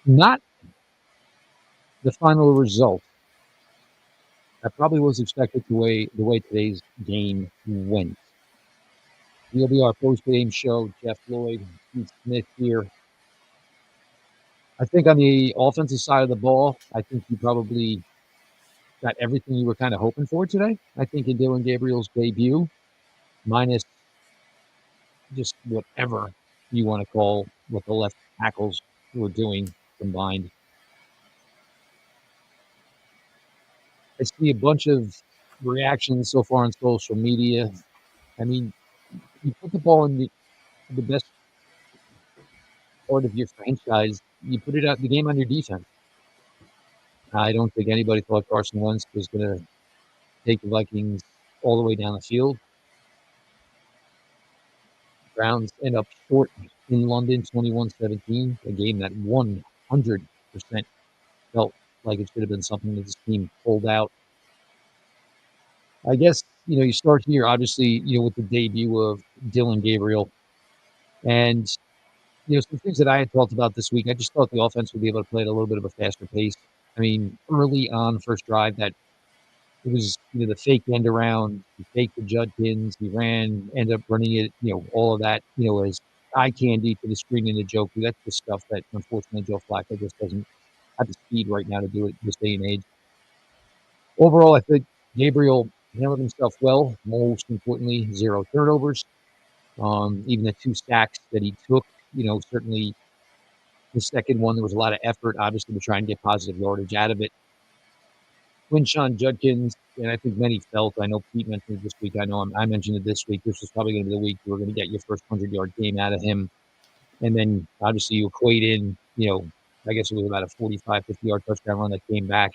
Not the final result. I probably was expected the way today's game went. The OBR Postgame Show, Jeff Lloyd, Keith Smith here. I think on the offensive side of the ball, I think you probably got everything you were kind of hoping for today. I think in Dillon Gabriel's debut, minus just whatever you want to call what the left tackles were doing combined. I see a bunch of reactions so far on social media. I mean, you put the ball in the best part of your franchise, you put it out the game on your defense. I don't think anybody thought Carson Wentz was going to take the Vikings all the way down the field. Browns end up short in London, 21-17, a game that 100% felt like it should have been something that this team pulled out. I guess, you start here, obviously, with the debut of Dillon Gabriel. And, some things that I had talked about this week, I just thought the offense would be able to play at a little bit of a faster pace. I mean, early on, first drive, that it was, the fake end around, he faked the Judkins, he ran, ended up running it, all of that, as eye candy to the screen and the joke. That's the stuff that, unfortunately, Joe Flacco just doesn't have the speed right now to do it in this day and age. Overall, I think Gabriel handled himself well. Most importantly, 0 turnovers. Even the 2 sacks that he took, certainly the second one, there was a lot of effort, obviously, to try and get positive yardage out of it. Quinshon Judkins, and I think many felt, I know Pete mentioned it this week, I know I mentioned it this week, this was probably going to be the week you were going to get your first 100-yard game out of him. And then, obviously, you equate in, I guess it was about a 45, 50-yard touchdown run that came back.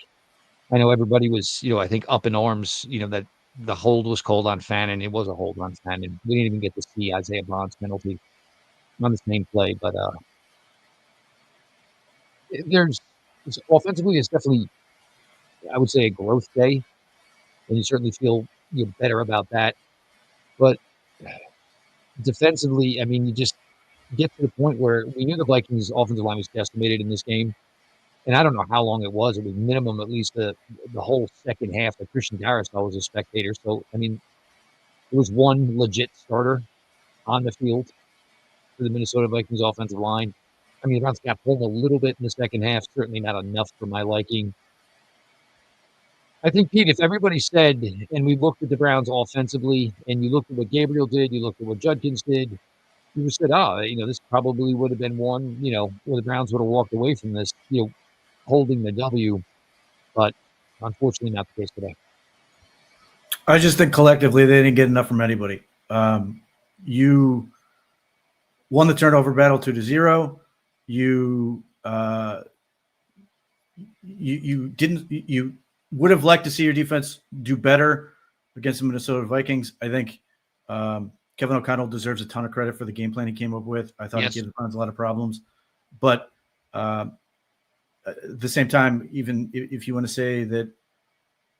I know everybody was, I think up in arms, that the hold was called on Fannin. It was a hold on Fannin. We didn't even get to see Isaiah Bond's penalty on the same play, but offensively, it's definitely, I would say, a growth day, and you certainly feel better about that. But defensively, I mean, you just get to the point where we knew the Vikings' offensive line was decimated in this game. And I don't know how long it was. It was minimum at least the whole second half. Like Christian Darrisaw was a spectator. So, I mean, there was one legit starter on the field for the Minnesota Vikings offensive line. I mean, the Browns got pulled a little bit in the second half. Certainly not enough for my liking. I think, Pete, if everybody said, and we looked at the Browns offensively, and you looked at what Gabriel did, you looked at what Judkins did, you would have said, this probably would have been one, where the Browns would have walked away from this, holding the W, but unfortunately not the case today. I just think collectively they didn't get enough from anybody. You won the turnover battle 2-0. You would have liked to see your defense do better against the Minnesota Vikings. I think Kevin O'Connell deserves a ton of credit for the game plan he came up with. I thought He gave the Browns a lot of problems, but at the same time, even if you want to say that,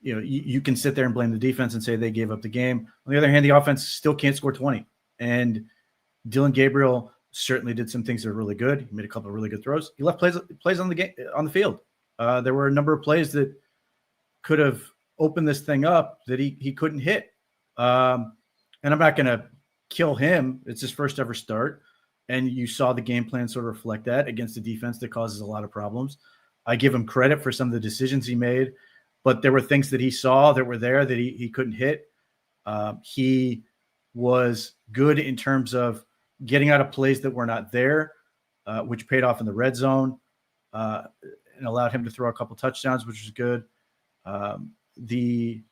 you can sit there and blame the defense and say they gave up the game. On the other hand, the offense still can't score 20. And Dillon Gabriel certainly did some things that are really good. He made a couple of really good throws. He left plays on the field. There were a number of plays that could have opened this thing up that he couldn't hit. And I'm not going to kill him. It's his first ever start. And you saw the game plan sort of reflect that against a defense that causes a lot of problems. I give him credit for some of the decisions he made, but there were things that he saw that were there that he couldn't hit. He was good in terms of getting out of plays that were not there, which paid off in the red zone and allowed him to throw a couple touchdowns, which was good. The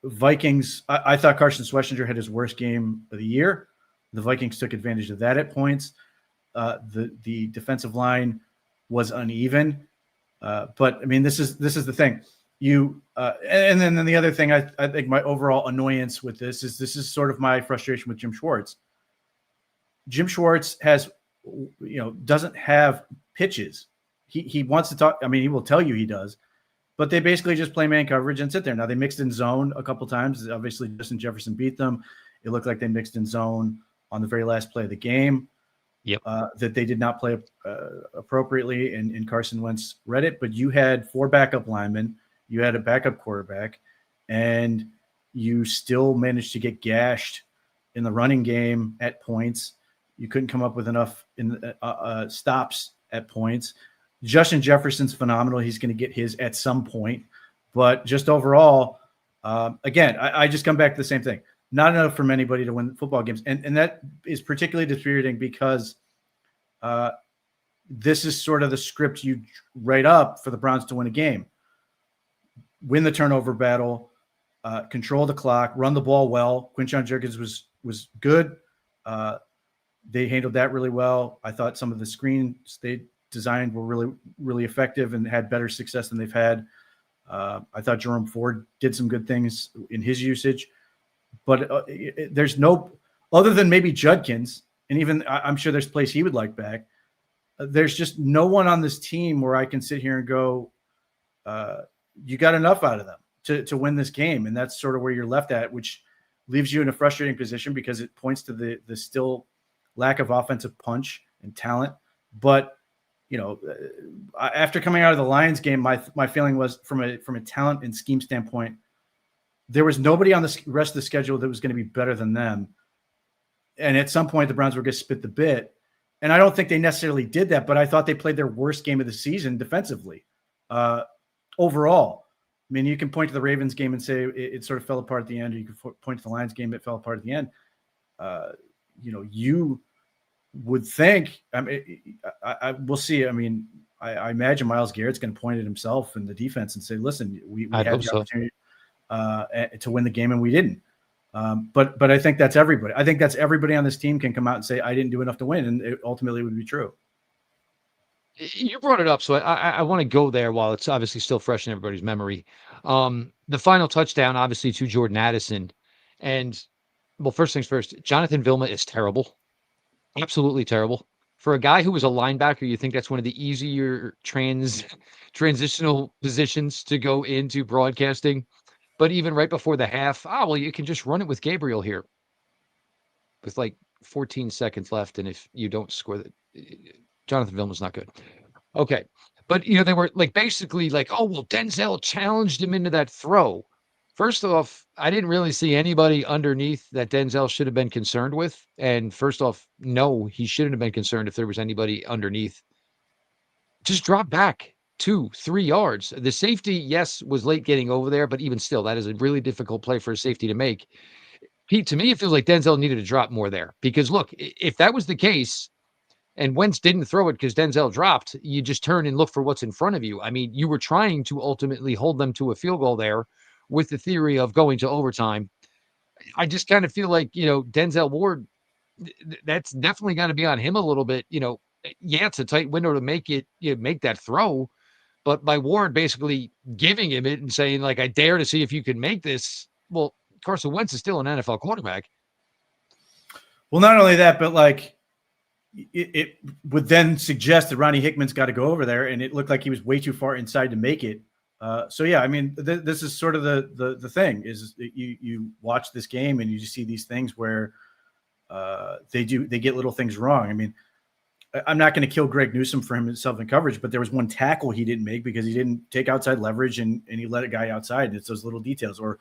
Vikings, I thought Carson Schwarzenegger had his worst game of the year. The Vikings took advantage of that at points. The defensive line was uneven. But I mean, this is the thing. And then the other thing, I think my overall annoyance with this is sort of my frustration with Jim Schwartz. Jim Schwartz doesn't have pitches. He wants to talk. I mean, he will tell you he does, but they basically just play man coverage and sit there. Now they mixed in zone a couple times. Obviously, Justin Jefferson beat them. It looked like they mixed in zone on the very last play of the game. Yep. that they did not play appropriately, and Carson Wentz read it. But you had 4 backup linemen, you had a backup quarterback, and you still managed to get gashed in the running game at points. You couldn't come up with enough stops at points. Justin Jefferson's phenomenal. He's going to get his at some point. But just overall, again, I just come back to the same thing. Not enough from anybody to win football games. And that is particularly dispiriting because this is sort of the script you write up for the Browns to win a game. Win the turnover battle, control the clock, run the ball well. Quinshon Judkins was good. They handled that really well. I thought some of the screens they designed were really, really effective and had better success than they've had. I thought Jerome Ford did some good things in his usage, but there's no, other than maybe Judkins, and even I'm sure there's plays he would like back. There's just no one on this team where I can sit here and go, you got enough out of them to win this game. And that's sort of where you're left at, which leaves you in a frustrating position because it points to the still lack of offensive punch and talent. But after coming out of the Lions game, my feeling was from a talent and scheme standpoint, there was nobody on the rest of the schedule that was going to be better than them. And at some point, the Browns were going to spit the bit. And I don't think they necessarily did that, but I thought they played their worst game of the season defensively. Overall, I mean, you can point to the Ravens game and say it sort of fell apart at the end, or you can point to the Lions game, it fell apart at the end. You would think, I mean, we'll see. I mean, I imagine Myles Garrett's going to point at himself and the defense and say, listen, we had the opportunity to win the game and we didn't. But I think that's everybody. I think that's everybody on this team can come out and say, I didn't do enough to win. And it ultimately would be true. You brought it up, so I want to go there while it's obviously still fresh in everybody's memory. The final touchdown, obviously, to Jordan Addison. And, well, first things first, Jonathan Vilma is terrible. Absolutely terrible. For a guy who was a linebacker, you think that's one of the easier transitional positions to go into broadcasting. But even right before the half, you can just run it with Gabriel here. With like 14 seconds left, and if you don't score that, Jonathan Vilma's not good. Okay. But, they were basically Denzel challenged him into that throw. First off, I didn't really see anybody underneath that Denzel should have been concerned with. And first off, no, he shouldn't have been concerned if there was anybody underneath. Just drop back 2-3 yards. The safety, yes, was late getting over there, but even still, that is a really difficult play for a safety to make. Pete, to me, it feels like Denzel needed to drop more there. Because, look, if that was the case, and Wentz didn't throw it because Denzel dropped, you just turn and look for what's in front of you. I mean, you were trying to ultimately hold them to a field goal there with the theory of going to overtime. I just kind of feel like, Denzel Ward, that's definitely got to be on him a little bit. It's a tight window to make it, make that throw. But by Ward basically giving him it and saying, I dare to see if you can make this. Well, Carson Wentz is still an NFL quarterback. Well, not only that, but it would then suggest that Ronnie Hickman's got to go over there, and it looked like he was way too far inside to make it. So yeah, I mean, this is sort of the thing is you watch this game and you just see these things where they get little things wrong. I mean, I'm not going to kill Greg Newsome for himself in coverage, but there was one tackle he didn't make because he didn't take outside leverage and he let a guy outside. It's those little details. Or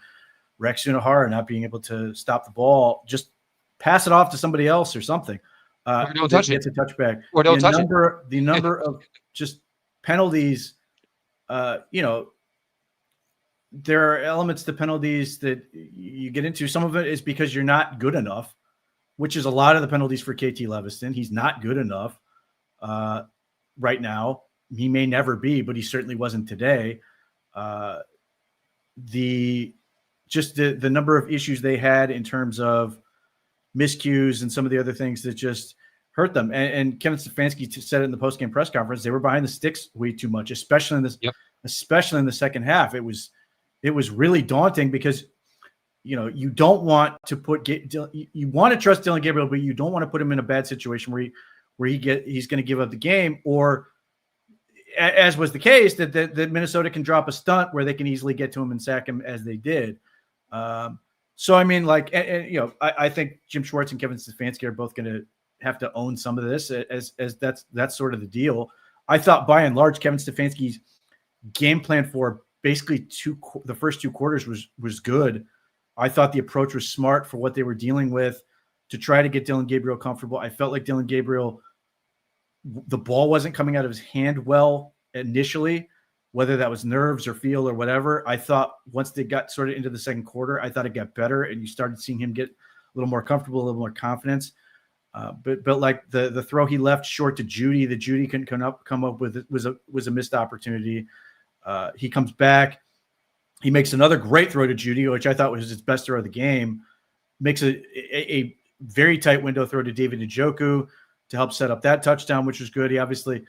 Rex Unahara not being able to stop the ball, just pass it off to somebody else or something. Or don't touch it. It's a touchback. Or don't touch it. The number of just penalties, there are elements to penalties that you get into. Some of it is because you're not good enough, which is a lot of the penalties for KT Leviston. He's not good enough right now. He may never be, but he certainly wasn't today. The number of issues they had in terms of miscues and some of the other things that just hurt them. And Kevin Stefanski said it in the postgame press conference. They were behind the sticks way too much, especially in this, especially in the second half. It was really daunting because, you don't want to you want to trust Dillon Gabriel, but you don't want to put him in a bad situation where he's going to give up the game, or as was the case that Minnesota can drop a stunt where they can easily get to him and sack him as they did. So, I mean, I think Jim Schwartz and Kevin Stefanski are both going to have to own some of this as that's sort of the deal. I thought by and large Kevin Stefanski's game plan for basically the first 2 quarters was good. I thought the approach was smart for what they were dealing with to try to get Dillon Gabriel comfortable. I felt like Dillon Gabriel, the ball wasn't coming out of his hand well initially, whether that was nerves or feel or whatever. I thought once they got sort of into the second quarter, I thought it got better and you started seeing him get a little more comfortable, a little more confidence. But like the throw he left short to Judy, that Judy couldn't come up with was a missed opportunity. He comes back. He makes another great throw to Judy, which I thought was his best throw of the game. Makes a very tight window throw to David Njoku to help set up that touchdown, which was good. He obviously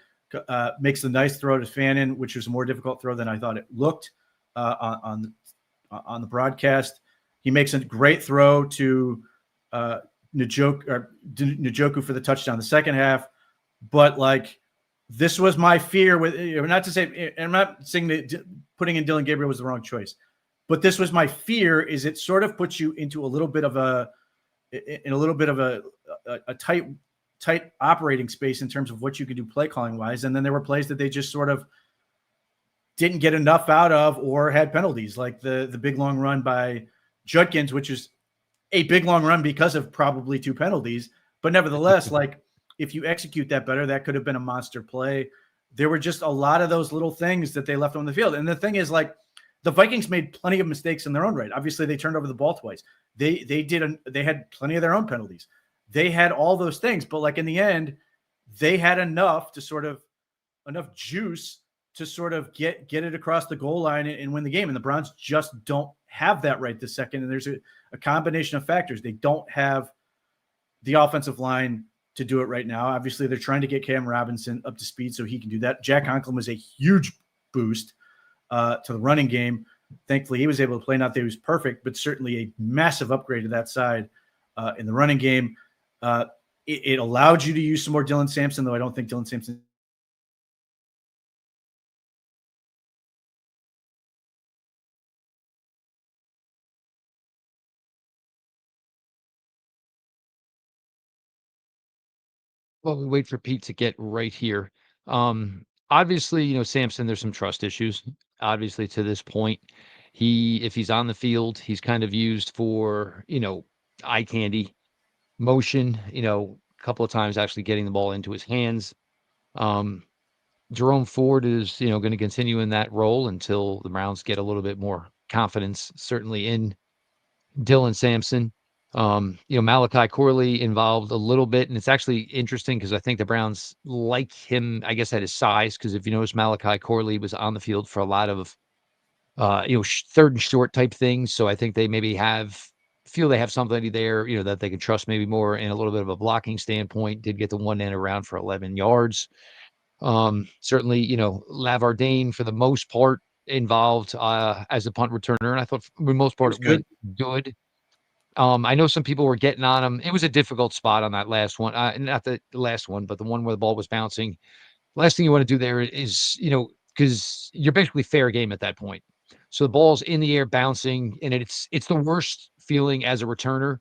makes a nice throw to Fannin, which was a more difficult throw than I thought it looked on the broadcast. He makes a great throw to Njoku for the touchdown in the second half. But like, this was my fear with, not to say, I'm not saying that putting in Dillon Gabriel was the wrong choice, but this was my fear, is it sort of puts you into a little bit of a tight operating space in terms of what you can do play calling wise. And then there were plays that they just sort of didn't get enough out of or had penalties, like the big long run by Judkins, which is a big long run because of probably 2 penalties. But nevertheless, like, if you execute that better, that could have been a monster play. There were just a lot of those little things that they left on the field. And the thing is, like, the Vikings made plenty of mistakes in their own right. Obviously, they turned over the ball twice. They had plenty of their own penalties. They had all those things, but like in the end, they had enough juice to sort of get it across the goal line and win the game. And the Browns just don't have that right this second. And there's a combination of factors. They don't have the offensive line to do it right now. Obviously, they're trying to get Cam Robinson up to speed so he can do that. Jack Conklin was a huge boost to the running game. Thankfully, he was able to play. Not that he was perfect, but certainly a massive upgrade to that side in the running game. It allowed you to use some more Dylan Sampson, though I don't think Dylan Sampson Well, we wait for Pete to get right here. Obviously, Samson, there's some trust issues. Obviously, to this point, if he's on the field, he's kind of used for, eye candy, motion, a couple of times actually getting the ball into his hands. Jerome Ford is, going to continue in that role until the Browns get a little bit more confidence, certainly in Dylan Sampson. Malachi Corley involved a little bit, and it's actually interesting because I think the Browns like him, I guess, at his size, because if you notice, Malachi Corley was on the field for a lot of, third and short type things. So I think they maybe feel they have somebody there, that they can trust maybe more in a little bit of a blocking standpoint. Did get the one end around for 11 yards. Certainly, Lavardane for the most part involved as a punt returner, and I thought for the most part it went good. I know some people were getting on him. It was a difficult spot on that last one. Not the last one, but the one where the ball was bouncing. Last thing you want to do there is, because you're basically fair game at that point. So the ball's in the air bouncing, and it's the worst feeling as a returner,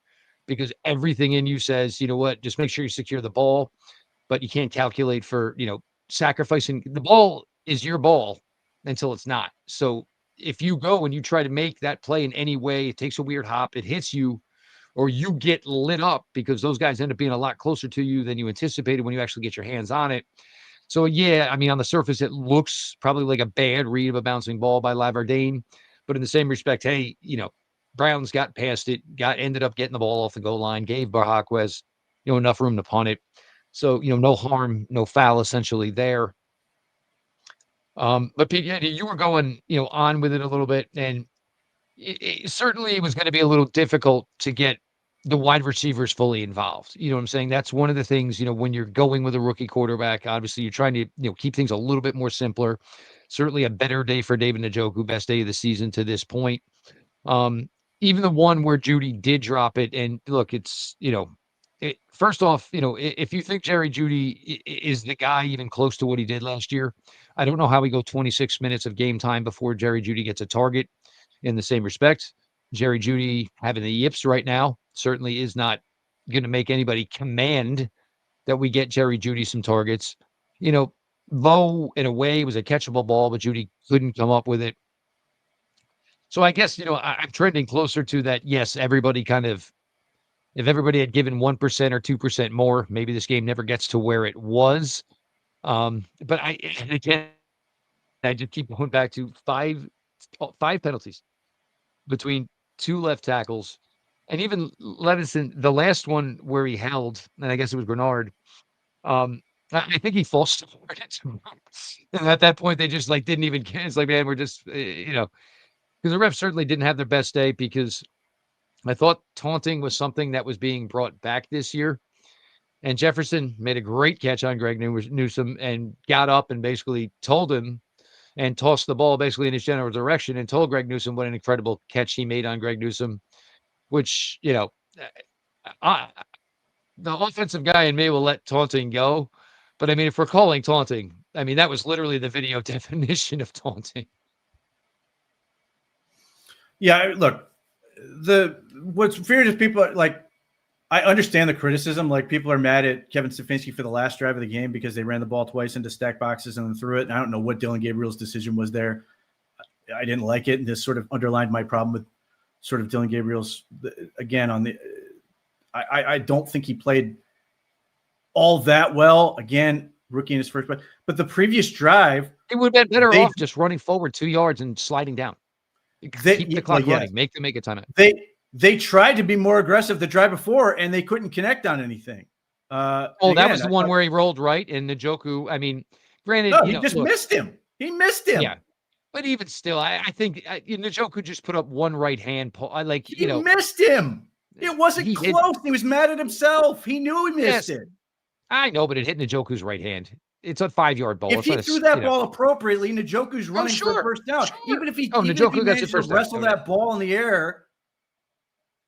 because everything in you says, you know what, just make sure you secure the ball, but you can't calculate for, sacrificing. The ball is your ball until it's not. So if you go and you try to make that play in any way, it takes a weird hop, it hits you, or you get lit up because those guys end up being a lot closer to you than you anticipated when you actually get your hands on it. So, yeah, I mean, on the surface, it looks probably like a bad read of a bouncing ball by Lavardane. But in the same respect, hey, Browns got past it, ended up getting the ball off the goal line, gave Barjaquez, enough room to punt it. So, no harm, no foul essentially there. But Pete, yeah, you were going, on with it a little bit, and certainly it was going to be a little difficult to get the wide receivers fully involved. You know what I'm saying? That's one of the things, when you're going with a rookie quarterback, obviously you're trying to, keep things a little bit more simpler. Certainly a better day for David Njoku, best day of the season to this point. Even the one where Judy did drop it, and look, it's, first off, if you think Jerry Jeudy is the guy even close to what he did last year, I don't know how we go 26 minutes of game time before Jerry Jeudy gets a target. In the same respect, Jerry Jeudy having the yips right now certainly is not going to make anybody command that we get Jerry Jeudy some targets. Vo, in a way, was a catchable ball, but Jeudy couldn't come up with it. So I guess, I'm trending closer to that. Yes, everybody if everybody had given 1% or 2% more, maybe this game never gets to where it was. But again, I just keep going back to five penalties between two left tackles. And even Levison, the last one where he held, and I guess it was Bernard, I think he false started it. And at that point, they just didn't even care. It's like, man, we're just, because the refs certainly didn't have their best day, because I thought taunting was something that was being brought back this year. And Jefferson made a great catch on Greg Newsome and got up and basically told him and tossed the ball basically in his general direction and told Greg Newsome what an incredible catch he made on Greg Newsome, which, the offensive guy in me will let taunting go. But I mean, if we're calling taunting, I mean, that was literally the video definition of taunting. Yeah, look, what's weird is people are like, I understand the criticism. Like, people are mad at Kevin Stefanski for the last drive of the game because they ran the ball twice into stack boxes and then threw it. And I don't know what Dillon Gabriel's decision was there. I didn't like it. And this sort of underlined my problem with sort of Dillon Gabriel's, again, I don't think he played all that well. Again, rookie in his first play. But the previous drive, it would have been better off just running forward 2 yards and sliding down. Keep the clock running. Make them make a timeout. They tried to be more aggressive the drive before, and they couldn't connect on anything. That was the one where he rolled right, and Njoku, I mean, granted, no, he missed him. He missed him. Yeah, but even still, I think Njoku just put up one right hand. He missed him. It wasn't close. He was mad at himself. He knew he missed it. I know, but it hit Njoku's right hand. It's a 5-yard ball. If he threw that ball appropriately, Njoku's running for a first down. Sure. Even if he managed to wrestle that ball in the air,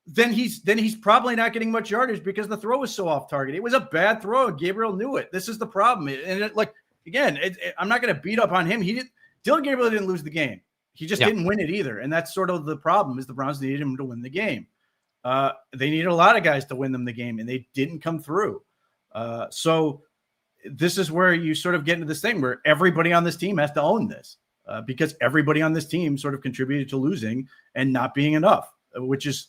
then he's probably not getting much yardage because the throw was so off target. It was a bad throw. Gabriel knew it. This is the problem. And I'm not going to beat up on him. Dillon Gabriel didn't lose the game. He just didn't win it either. And that's sort of the problem, is the Browns needed him to win the game. They needed a lot of guys to win them the game, and they didn't come through. So this is where you sort of get into this thing where everybody on this team has to own this, because everybody on this team sort of contributed to losing and not being enough, which is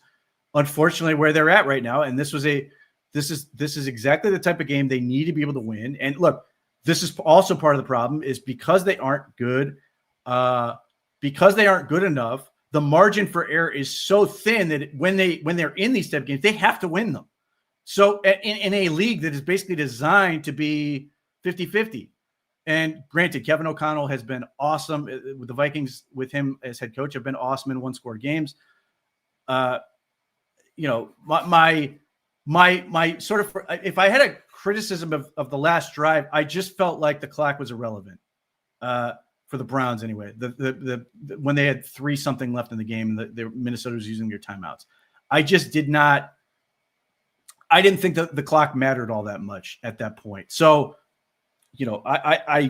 unfortunately where they're at right now. And this is exactly the type of game they need to be able to win. And look, this is also part of the problem, is because they aren't good, because they aren't good enough. The margin for error is so thin that when they're in these type of games, they have to win them. So in a league that is basically designed to be 50-50, and granted, Kevin O'Connell has been awesome with the Vikings, with him as head coach, have been awesome in one-score games. My sort of, if I had a criticism of the last drive, I just felt like the clock was irrelevant for the Browns anyway. The when they had 3-something left in the game, the Minnesota was using their timeouts. I didn't think that the clock mattered all that much at that point. So, I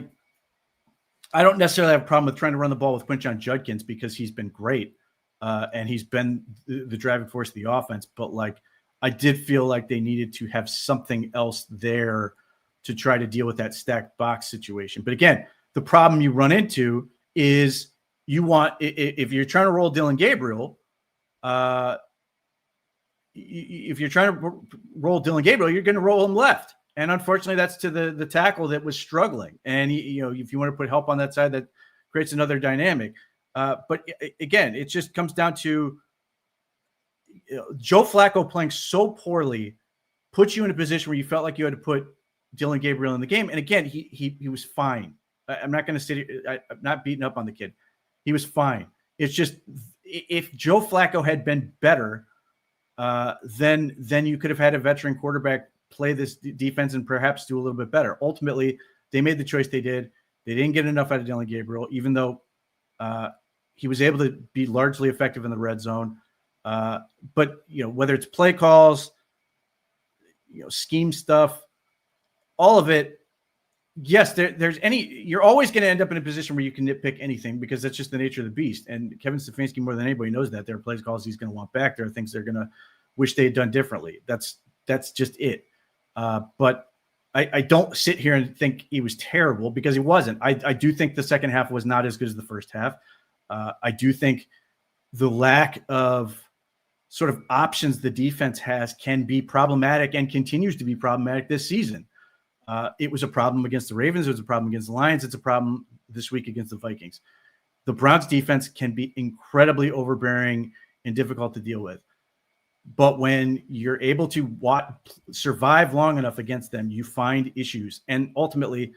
don't necessarily have a problem with trying to run the ball with Quinshon Judkins, because he's been great and he's been the driving force of the offense. But I did feel like they needed to have something else there to try to deal with that stacked box situation. But again, the problem you run into is if you're trying to roll Dillon Gabriel, if you're trying to roll Dillon Gabriel, you're going to roll him left. And unfortunately, that's to the tackle that was struggling. And, if you want to put help on that side, that creates another dynamic. But again, it just comes down to Joe Flacco playing so poorly puts you in a position where you felt like you had to put Dillon Gabriel in the game. And again, he was fine. I'm not going to sit here. I'm not beating up on the kid. He was fine. It's just, if Joe Flacco had been better, then you could have had a veteran quarterback play this defense and perhaps do a little bit better. Ultimately, they made the choice they did. They didn't get enough out of Dillon Gabriel, even though he was able to be largely effective in the red zone. But whether it's play calls, scheme stuff, all of it, yes, you're always going to end up in a position where you can nitpick anything, because that's just the nature of the beast. And Kevin Stefanski, more than anybody, knows that there are play calls he's going to want back. There are things they're going to wish they had done differently. That's just it. But I don't sit here and think he was terrible, because he wasn't. I do think the second half was not as good as the first half. I do think the lack of sort of options the defense has can be problematic and continues to be problematic this season. It was a problem against the Ravens. It was a problem against the Lions. It's a problem this week against the Vikings. The Browns defense can be incredibly overbearing and difficult to deal with. But when you're able to survive long enough against them, you find issues. And ultimately,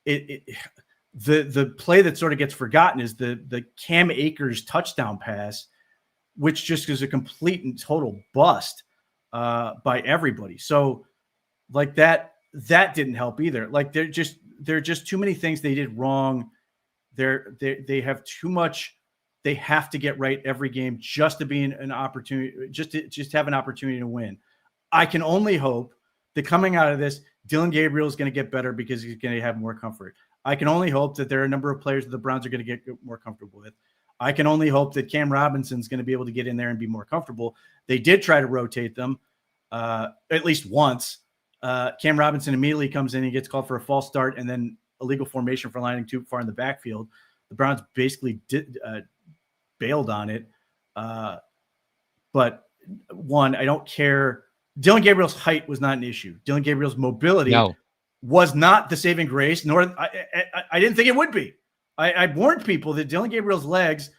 the play that sort of gets forgotten is the Cam Akers touchdown pass, which just is a complete and total bust by everybody. So like that didn't help either. Like there are just too many things they did wrong. They have too much. They have to get right every game just to be an opportunity, just to have an opportunity to win. I can only hope that coming out of this, Dillon Gabriel is going to get better because he's going to have more comfort. I can only hope that there are a number of players that the Browns are going to get more comfortable with. I can only hope that Cam Robinson's going to be able to get in there and be more comfortable. They did try to rotate them at least once. Cam Robinson immediately comes in and gets called for a false start and then illegal formation for lining too far in the backfield. The Browns basically bailed on it. But one, I don't care. Dillon Gabriel's height was not an issue. Dillon Gabriel's mobility was not the saving grace, nor I didn't think it would be. I warned people that Dillon Gabriel's legs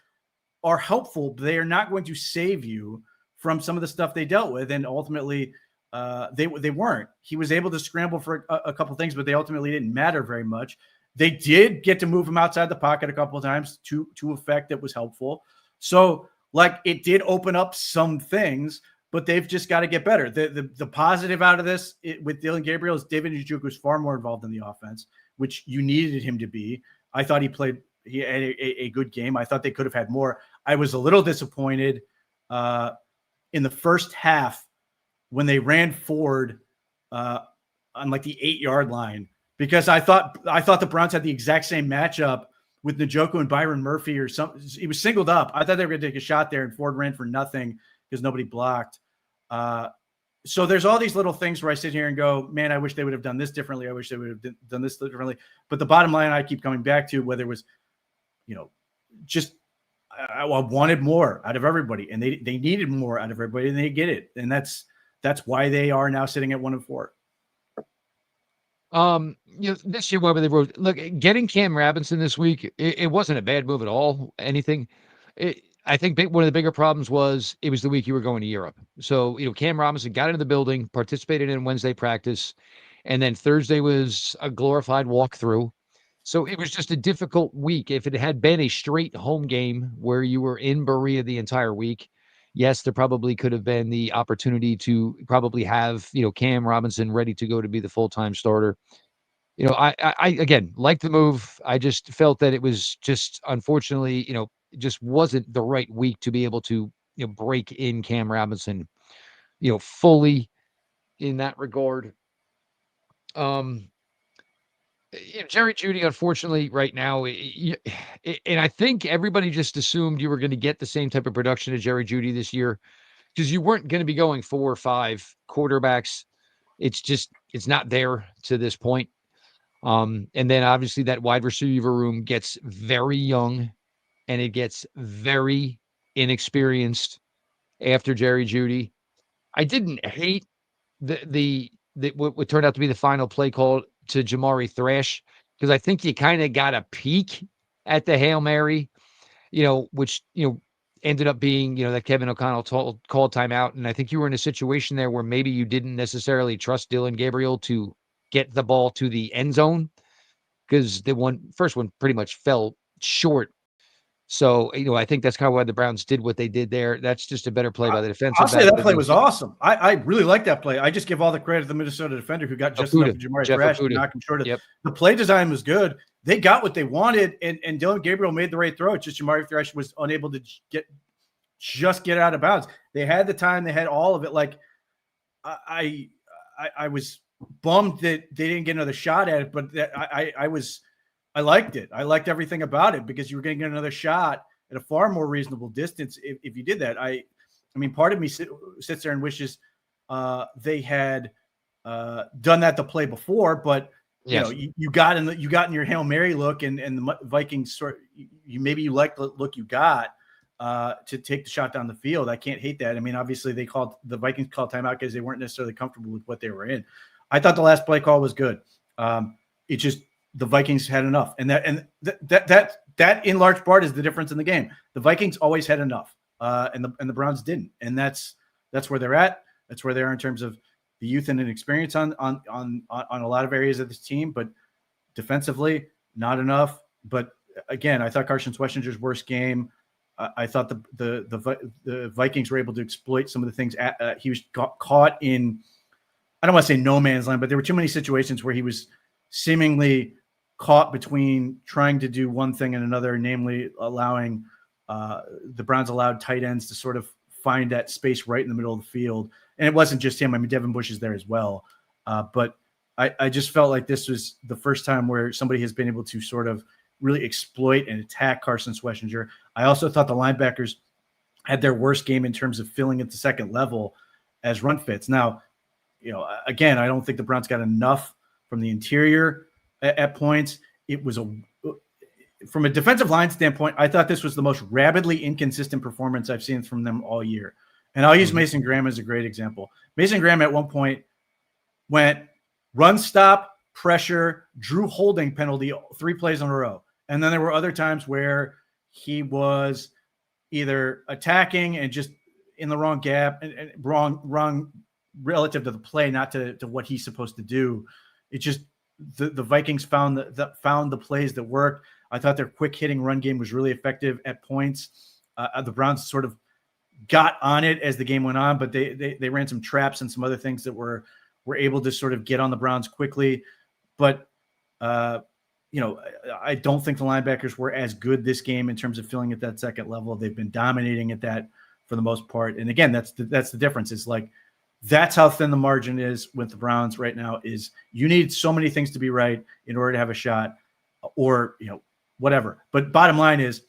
are helpful, but they are not going to save you from some of the stuff they dealt with. And ultimately, they weren't. He was able to scramble for a couple things, but they ultimately didn't matter very much. They did get to move him outside the pocket a couple of times to effect that was helpful. So, like, it did open up some things, but they've just got to get better. The positive out of this with Dillon Gabriel is David Njoku was far more involved in the offense, which you needed him to be. I thought he had a good game. I thought they could have had more. I was a little disappointed in the first half when they ran forward on like the 8-yard line, because I thought the Browns had the exact same matchup with Njoku and Byron Murphy or something. He was singled up. I thought they were going to take a shot there, and Ford ran for nothing because nobody blocked. So there's all these little things where I sit here and go, man, I wish they would have done this differently. I wish they would have done this differently. But the bottom line I keep coming back to, whether it was, just I wanted more out of everybody, and they needed more out of everybody, and they get it. And that's why they are now sitting at 1-4. This year, whatever they wrote, look, getting Cam Robinson this week, it wasn't a bad move at all. I think one of the bigger problems was it was the week you were going to Europe. So, Cam Robinson got into the building, participated in Wednesday practice, and then Thursday was a glorified walkthrough. So it was just a difficult week. If it had been a straight home game where you were in Berea the entire week, yes, there probably could have been the opportunity to probably have, Cam Robinson ready to go to be the full-time starter. I again, like the move. I just felt that it was just, unfortunately, it just wasn't the right week to be able to, break in Cam Robinson, fully in that regard. Jerry Jeudy, unfortunately, right now, and I think everybody just assumed you were going to get the same type of production of Jerry Jeudy this year because you weren't going to be going 4 or 5 quarterbacks. It's not there to this point. And then obviously that wide receiver room gets very young and it gets very inexperienced after Jerry Jeudy. I didn't hate the what turned out to be the final play call to Jamari Thrash, because I think you kind of got a peek at the Hail Mary, which, ended up being, that Kevin O'Connell called timeout. And I think you were in a situation there where maybe you didn't necessarily trust Dillon Gabriel to get the ball to the end zone, because the first one pretty much fell short. So, I think that's kind of why the Browns did what they did there. That's just a better play by the defensive I'll back. say that play was awesome. I really like that play. I just give all the credit to the Minnesota defender who got just enough of Jamari Thrash to knock him short. Yep. The play design was good. They got what they wanted, and Dillon Gabriel made the right throw. It's just Jamari Thrash was unable to get out of bounds. They had the time. They had all of it. Like, I was bummed that they didn't get another shot at it, but I liked it. I liked everything about it because you were going to get another shot at a far more reasonable distance if you did that. I mean, part of me sits there and wishes they had done that to play before, but Yes. you got in your Hail Mary look, and the Vikings you like the look you got to take the shot down the field. I can't hate that. I mean, obviously the Vikings called timeout because they weren't necessarily comfortable with what they were in. I thought the last play call was good. It just the Vikings had enough, and that in large part is the difference in the game. The Vikings always had enough, and the Browns didn't, and that's where they're at. That's where they are in terms of the youth and inexperience on a lot of areas of this team, but defensively, not enough. But again, I thought Quinshon Judkins's worst game. I thought the Vikings were able to exploit some of the things. He was caught in, I don't want to say no man's land, but there were too many situations where he was seemingly caught between trying to do one thing and another, namely allowing the Browns allowed tight ends to sort of find that space right in the middle of the field. And it wasn't just him. I mean, Devin Bush is there as well. But I just felt like this was the first time where somebody has been able to sort of really exploit and attack Quinshon Judkins. I also thought the linebackers had their worst game in terms of filling at the second level as run fits. Now, again, I don't think the Browns got enough from the interior at points. It was from a defensive line standpoint, I thought this was the most rabidly inconsistent performance I've seen from them all year. And I'll use Mason Graham as a great example. Mason Graham at one point went run, stop, pressure, drew holding penalty 3 plays in a row. And then there were other times where he was either attacking and just in the wrong gap and wrong relative to the play, not to what he's supposed to do. It just the Vikings found the plays that worked. I thought their quick hitting run game was really effective at points. The Browns sort of got on it as the game went on, but they ran some traps and some other things that were able to sort of get on the Browns quickly. But I don't think the linebackers were as good this game in terms of filling at that second level. They've been dominating at that for the most part. And again, that's the difference. It's like that's how thin the margin is with the Browns right now. Is you need so many things to be right in order to have a shot, or whatever. But bottom line is,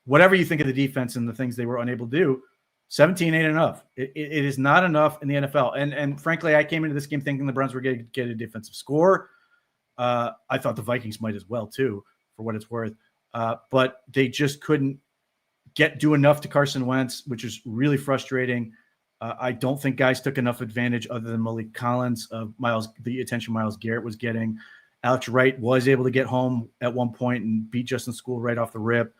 whatever you think of the defense and the things they were unable to do, 17 ain't enough. It is not enough in the NFL. And frankly, I came into this game thinking the Browns were going to get a defensive score. I thought the Vikings might as well too, for what it's worth. But they just couldn't do enough to Carson Wentz, which is really frustrating. I don't think guys took enough advantage other than Malik Collins of the attention Myles Garrett was getting. Alex Wright was able to get home at one point and beat Justin School right off the rip.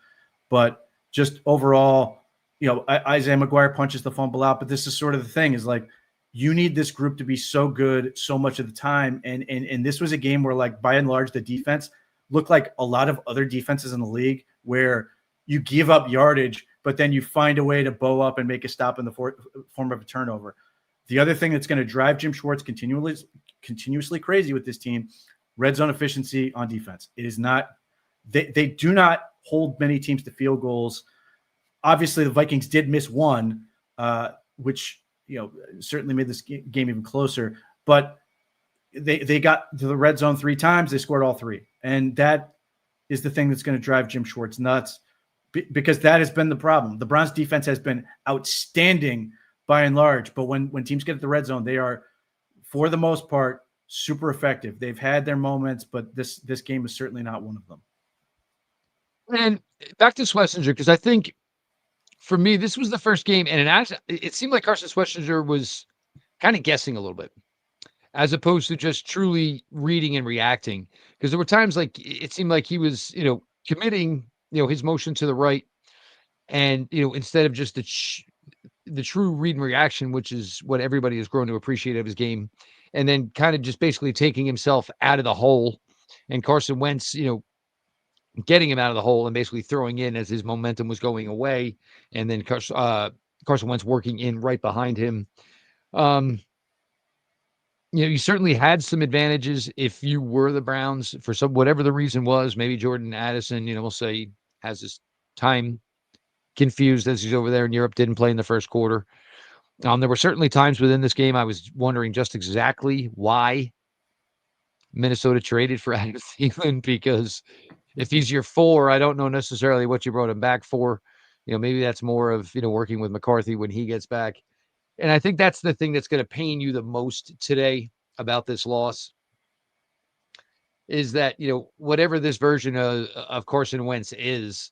But just overall, Isaiah McGuire punches the fumble out. But this is sort of the thing, is like, you need this group to be so good so much of the time. And this was a game where, like, by and large, the defense looked like a lot of other defenses in the league where you give up yardage, but then you find a way to bow up and make a stop in the form of a turnover. The other thing that's going to drive Jim Schwartz continuously crazy with this team, red zone efficiency on defense. It is not – they do not hold many teams to field goals. Obviously, the Vikings did miss one, which certainly made this game even closer. But they got to the red zone 3 times. They scored all 3. And that is the thing that's going to drive Jim Schwartz nuts, because that has been the problem. The Browns defense has been outstanding by and large, but when teams get at the red zone, they are, for the most part, super effective. They've had their moments, but this game is certainly not one of them. And back to Schlesinger, because I think for me, this was the first game, and it seemed like Quinshon Judkins was kind of guessing a little bit, as opposed to just truly reading and reacting. Because there were times like it seemed like he was, committing, his motion to the right, and instead of just the true read and reaction, which is what everybody has grown to appreciate of his game, and then kind of just basically taking himself out of the hole, and Carson Wentz, getting him out of the hole and basically throwing in as his momentum was going away, and then Carson Wentz working in right behind him. You certainly had some advantages if you were the Browns, for whatever the reason was. Maybe Jordan Addison, we'll say, has his time confused as he's over there in Europe, didn't play in the first quarter. There were certainly times within this game I was wondering just exactly why Minnesota traded for Adam Thielen, because if he's your 4, I don't know necessarily what you brought him back for. Maybe that's more of, working with McCarthy when he gets back. And I think that's the thing that's going to pain you the most today, about this loss is that, whatever this version of Carson Wentz is,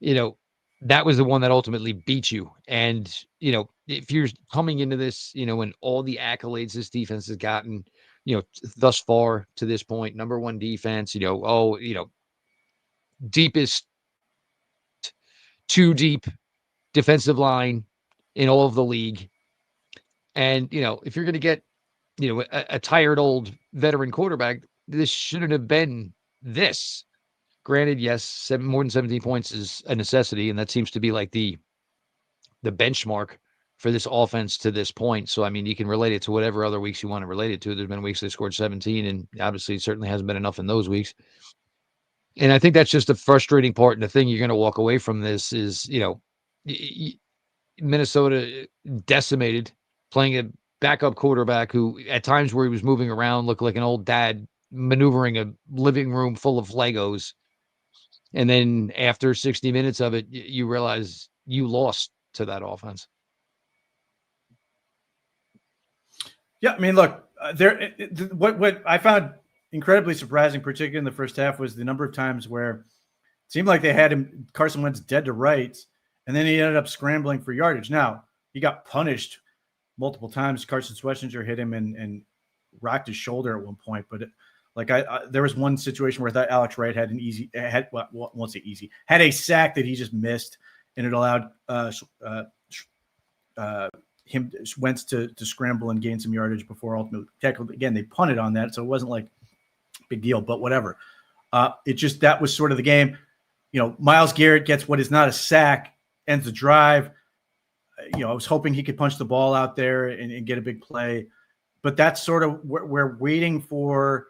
that was the one that ultimately beat you. And, if you're coming into this, and all the accolades this defense has gotten, thus far to this point, number one defense, deepest, too deep defensive line in all of the league. And, if you're going to get, a tired old veteran quarterback, this shouldn't have been this. Granted, yes, more than 17 points is a necessity, and that seems to be like the benchmark for this offense to this point. So, I mean, you can relate it to whatever other weeks you want to relate it to. There's been weeks they scored 17, and obviously it certainly hasn't been enough in those weeks. And I think that's just the frustrating part, and the thing you're going to walk away from this is, Minnesota decimated, playing a backup quarterback who at times where he was moving around looked like an old dad maneuvering a living room full of Legos. And then after 60 minutes of it, you realize you lost to that offense. Yeah, I mean, look, what I found incredibly surprising, particularly in the first half, was the number of times where it seemed like they had Carson Wentz dead to rights, and then he ended up scrambling for yardage. Now, he got punished multiple times. Carson Schwarzenegger hit him and rocked his shoulder at one point, but there was one situation where I thought Alex Wright had had a sack that he just missed, and it allowed Wentz to scramble and gain some yardage before ultimately tackle. Again, they punted on that, so it wasn't like a big deal, but whatever. That was sort of the game. Myles Garrett gets what is not a sack, ends the drive. I was hoping he could punch the ball out there and get a big play, but that's sort of we're waiting for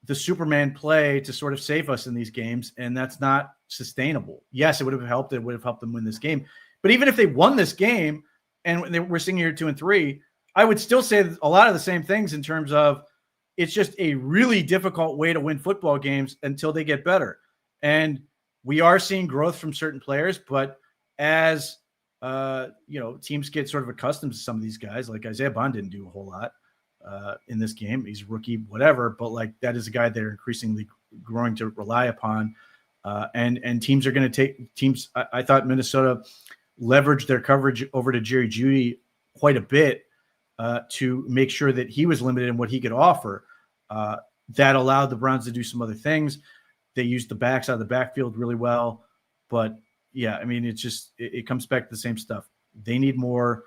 the Superman play to sort of save us in these games, and that's not sustainable. Yes, it would have helped. It would have helped them win this game. But even if they won this game and we're sitting here 2-3, I would still say a lot of the same things in terms of it's just a really difficult way to win football games until they get better. And we are seeing growth from certain players, but as teams get sort of accustomed to some of these guys, like Isaiah Bond didn't do a whole lot in this game. He's a rookie, whatever, but that is a guy they're increasingly growing to rely upon. And teams are going to take teams. I thought Minnesota leveraged their coverage over to Jerry Jeudy quite a bit to make sure that he was limited in what he could offer. That allowed the Browns to do some other things. They used the backs out of the backfield really well, but yeah, I mean, it comes back to the same stuff. They need more.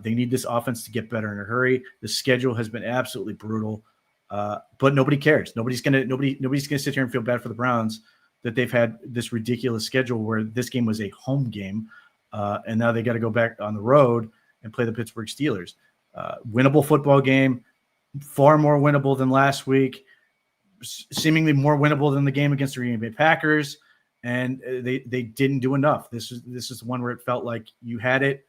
They need this offense to get better in a hurry. The schedule has been absolutely brutal, but nobody cares. Nobody's gonna sit here and feel bad for the Browns that they've had this ridiculous schedule where this game was a home game, and now they got to go back on the road and play the Pittsburgh Steelers. Winnable football game, far more winnable than last week, seemingly more winnable than the game against the Green Bay Packers, and they didn't do enough. This is one where it felt like you had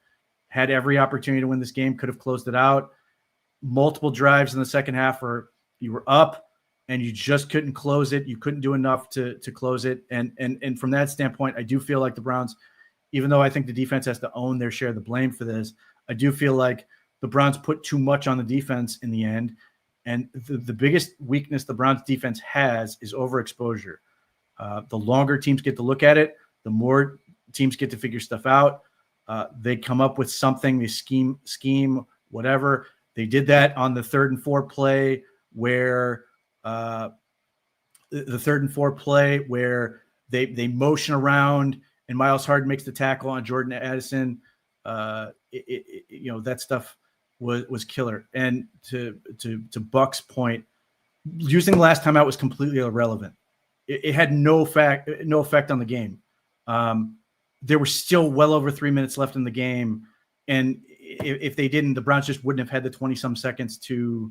every opportunity to win this game, could have closed it out. Multiple drives in the second half where you were up and you just couldn't close it. You couldn't do enough to close it. And from that standpoint, I do feel like the Browns, even though I think the defense has to own their share of the blame for this, I do feel like the Browns put too much on the defense in the end. And the biggest weakness the Browns defense has is overexposure. The longer teams get to look at it, the more teams get to figure stuff out. They come up with something, they scheme, whatever. They did that on the 3rd and 4 play where they motion around and Miles Hardman makes the tackle on Jordan Addison. That stuff was killer. And to Buck's point, using the last time out was completely irrelevant. It had no effect on the game. There were still well over 3 minutes left in the game, and if they didn't, the Browns just wouldn't have had the 20-some seconds to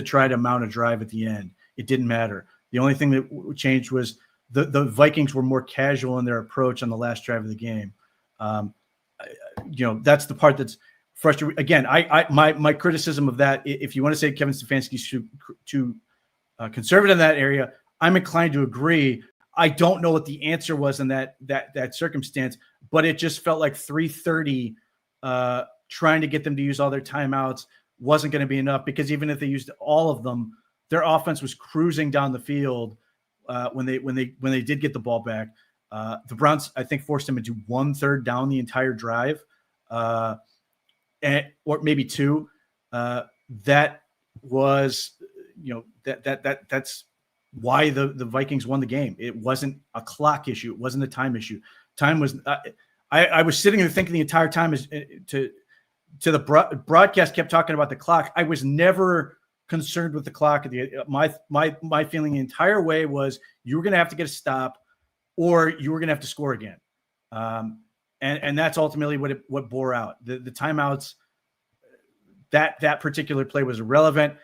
try to mount a drive at the end. It didn't matter. The only thing that changed was the Vikings were more casual in their approach on the last drive of the game. That's the part that's frustrating. Again, my criticism of that, if you want to say Kevin Stefanski's too conservative in that area, I'm inclined to agree. I don't know what the answer was in that circumstance, but it just felt like 3:30 trying to get them to use all their timeouts wasn't going to be enough, because even if they used all of them, their offense was cruising down the field when they did get the ball back. The Browns, I think, forced them into 1 third down the entire drive, or maybe 2. That was, that's why the Vikings won the game. It wasn't a clock issue. It wasn't a time issue. Time was. I was sitting there thinking the entire time to the broadcast kept talking about the clock. I was never concerned with the clock. My feeling the entire way was you were going to have to get a stop, or you were going to have to score again. And that's ultimately what bore out. The timeouts, that particular play was irrelevant.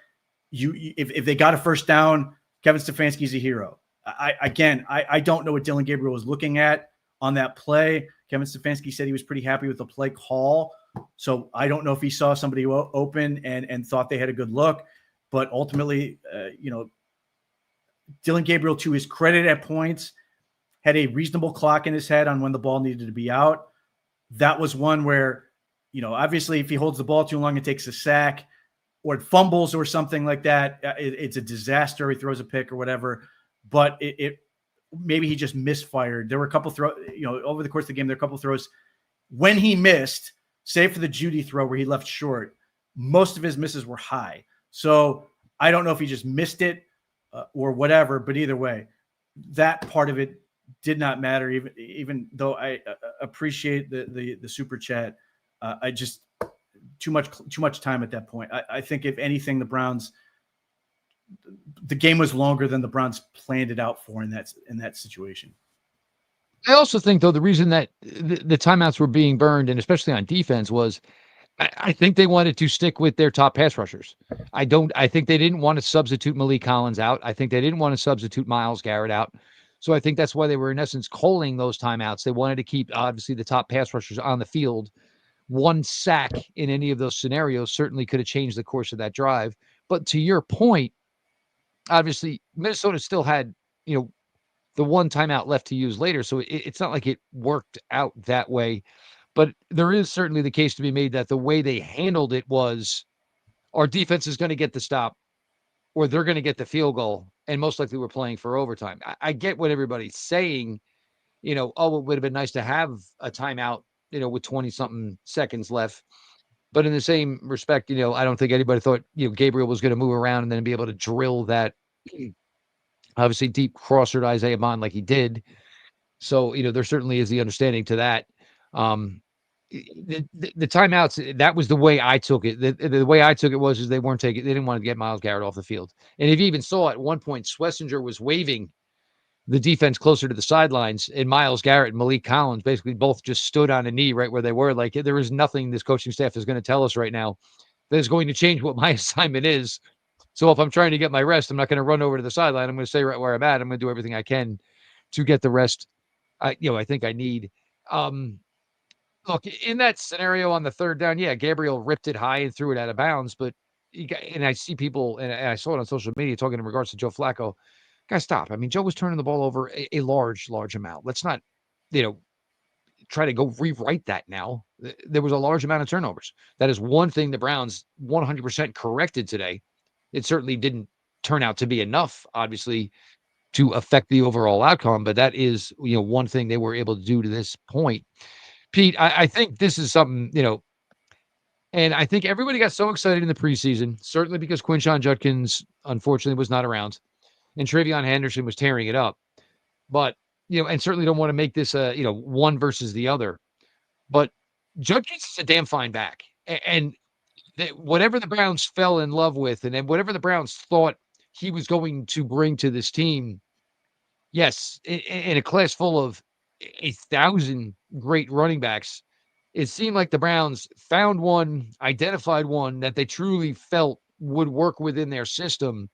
If they got a first down, Kevin Stefanski's a hero. I don't know what Dillon Gabriel was looking at on that play. Kevin Stefanski said he was pretty happy with the play call. So I don't know if he saw somebody open and thought they had a good look. But ultimately, Dillon Gabriel, to his credit at points, had a reasonable clock in his head on when the ball needed to be out. That was one where, obviously if he holds the ball too long, it takes a sack, or it fumbles or something like that. It's a disaster. He throws a pick or whatever, but maybe he just misfired. There were a couple over the course of the game, there were a couple throws when he missed, save for the Judy throw where he left short. Most of his misses were high. So I don't know if he just missed it or whatever, but either way, that part of it did not matter. Even though I appreciate the super chat, I just too much time at that point. I think if anything, the game was longer than the Browns planned it out for in that situation. I also think, though, the reason that the timeouts were being burned, and especially on defense, was I think they wanted to stick with their top pass rushers. I think they didn't want to substitute Malik Collins out. I think they didn't want to substitute Myles Garrett out. So I think that's why they were, in essence, calling those timeouts. They wanted to keep, obviously, the top pass rushers on the field. One sack in any of those scenarios certainly could have changed the course of that drive. But to your point, obviously, Minnesota still had, the one timeout left to use later. So it's not like it worked out that way. But there is certainly the case to be made that the way they handled it was our defense is going to get the stop, or they're going to get the field goal, and most likely we're playing for overtime. I get what everybody's saying, it would have been nice to have a timeout, with 20-something seconds left. But in the same respect, I don't think anybody thought, Gabriel was going to move around and then be able to drill that, obviously, deep crosser to Isaiah Bond like he did. So, there certainly is the understanding to that. The timeouts, that was the way I took it. The way I took it was they didn't want to get Myles Garrett off the field. And if you even saw at one point, Schlesinger was waving the defense closer to the sidelines, and Myles Garrett and Malik Collins basically both just stood on a knee right where they were. Like, there is nothing this coaching staff is going to tell us right now that is going to change what my assignment is. So if I'm trying to get my rest, I'm not going to run over to the sideline. I'm going to stay right where I'm at. I'm going to do everything I can to get the rest I think I need. Look, in that scenario on the third down, yeah, Gabriel ripped it high and threw it out of bounds. But and I see people, and I saw it on social media talking in regards to Joe Flacco. Guys, stop. I mean, Joe was turning the ball over a large amount. Let's not, try to go rewrite that now. There was a large amount of turnovers. That is one thing the Browns 100% corrected today. It certainly didn't turn out to be enough, obviously, to affect the overall outcome. But that is, one thing they were able to do to this point. Pete, I think this is something, and I think everybody got so excited in the preseason, certainly because Quinshon Judkins, unfortunately, was not around, and Travion Henderson was tearing it up. But, and certainly don't want to make this, one versus the other. But Judkins is a damn fine back. And whatever the Browns fell in love with, and then whatever the Browns thought he was going to bring to this team, yes, in a class full of 1,000 great running backs, it seemed like the Browns found one, identified one that they truly felt would work within their system.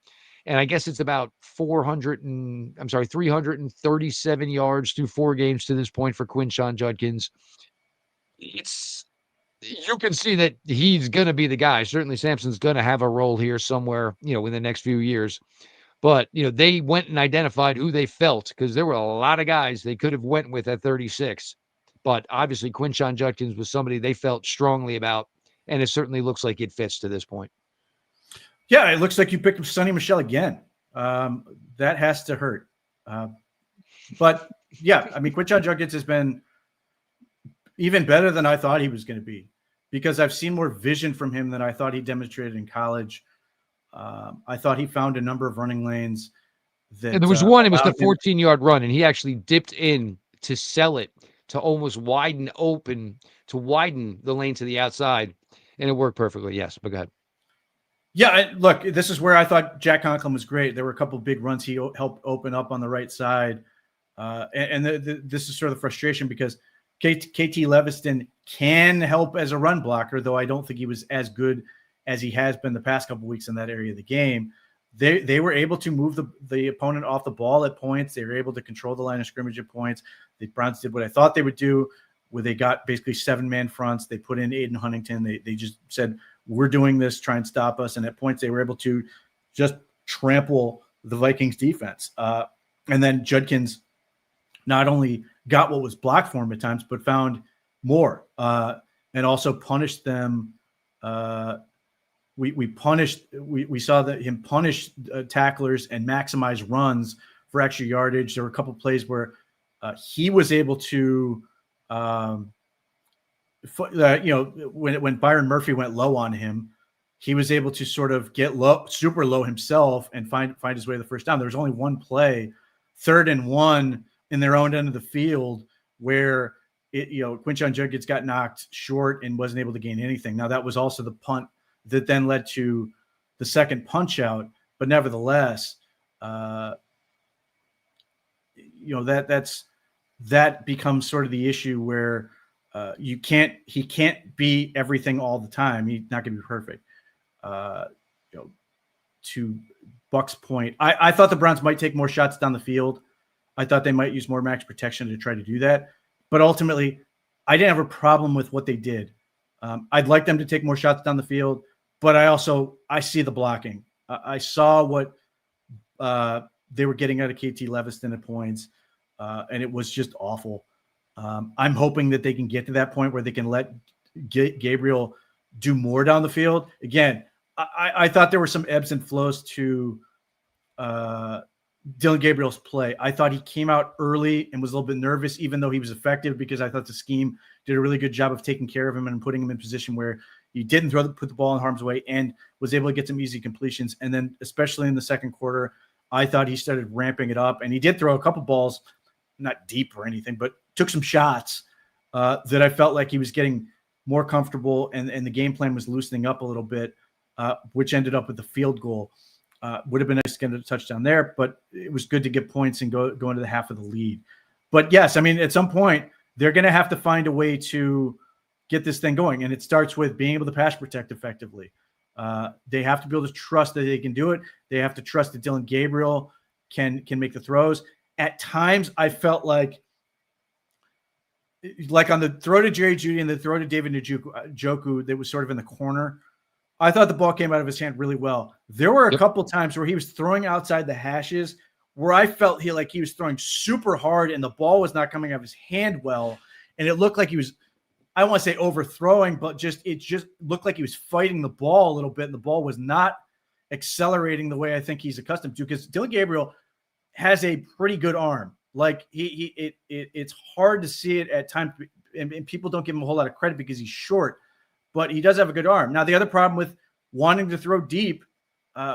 And I guess it's about 337 yards through 4 games to this point for Quinshon Judkins. You can see that he's going to be the guy. Certainly Sampson's going to have a role here somewhere, in the next few years. But, they went and identified who they felt, because there were a lot of guys they could have went with at 36. But obviously Quinshon Judkins was somebody they felt strongly about. and it certainly looks like it fits to this point. Yeah, it looks like you picked up Sonny Michel again. That has to hurt. But yeah, I mean, Quinshon Judkins has been even better than I thought he was going to be, because I've seen more vision from him than I thought he demonstrated in college. I thought he found a number of running lanes. And there was one, it was the 14-yard run, and he actually dipped in to sell it, to almost widen the lane to the outside, and it worked perfectly. Yes, but go ahead. Yeah, look, this is where I thought Jack Conklin was great. There were a couple of big runs he helped open up on the right side. This is sort of the frustration, because KT Leviston can help as a run blocker, though I don't think he was as good as he has been the past couple of weeks in that area of the game. They were able to move the opponent off the ball at points. They were able to control the line of scrimmage at points. The Browns did what I thought they would do, where they got basically 7-man fronts. They put in Aiden Huntington. They just said, we're doing this, try and stop us. And at points, they were able to just trample the Vikings defense. And then Judkins not only got what was blocked for him at times, but found more and also punished them. We saw that him punish tacklers and maximize runs for extra yardage. There were a couple of plays where he was able to, when Byron Murphy went low on him, he was able to sort of get super low himself and find his way to the first down. There was only one play, 3rd and 1 in their own end of the field, where Quinshon Judkins got knocked short and wasn't able to gain anything. Now, that was also the punt that then led to the second punch out, but nevertheless, that becomes sort of the issue where he can't be everything all the time. He's not going to be perfect. To Buck's point, I thought the Browns might take more shots down the field. I thought they might use more max protection to try to do that. But ultimately, I didn't have a problem with what they did. I'd like them to take more shots down the field, but I see the blocking. I saw what they were getting out of KT Leviston at points, and it was just awful. I'm hoping that they can get to that point where they can let Gabriel do more down the field. Again, I thought there were some ebbs and flows to Dillon Gabriel's play. I thought he came out early and was a little bit nervous, even though he was effective, because I thought the scheme did a really good job of taking care of him and putting him in position where he didn't put the ball in harm's way and was able to get some easy completions. And then, especially in the second quarter, I thought he started ramping it up, and he did throw a couple balls, not deep or anything, but took some shots that I felt like he was getting more comfortable, and the game plan was loosening up a little bit, which ended up with the field goal. Would have been nice to get a touchdown there, but it was good to get points and go into the half of the lead. But yes, I mean, at some point, they're going to have to find a way to get this thing going, and it starts with being able to pass protect effectively. They have to be able to trust that they can do it. They have to trust that Dillon Gabriel can make the throws. At times, I felt like on the throw to Jerry Jeudy and the throw to David Njoku that was sort of in the corner, I thought the ball came out of his hand really well. There were a couple times where he was throwing outside the hashes where I felt he was throwing super hard and the ball was not coming out of his hand well. And it looked like he was, I don't want to say overthrowing, but it just looked like he was fighting the ball a little bit, and the ball was not accelerating the way I think he's accustomed to, because Dillon Gabriel has a pretty good arm. Like it's hard to see it at times, and people don't give him a whole lot of credit because he's short, but he does have a good arm. Now, the other problem with wanting to throw deep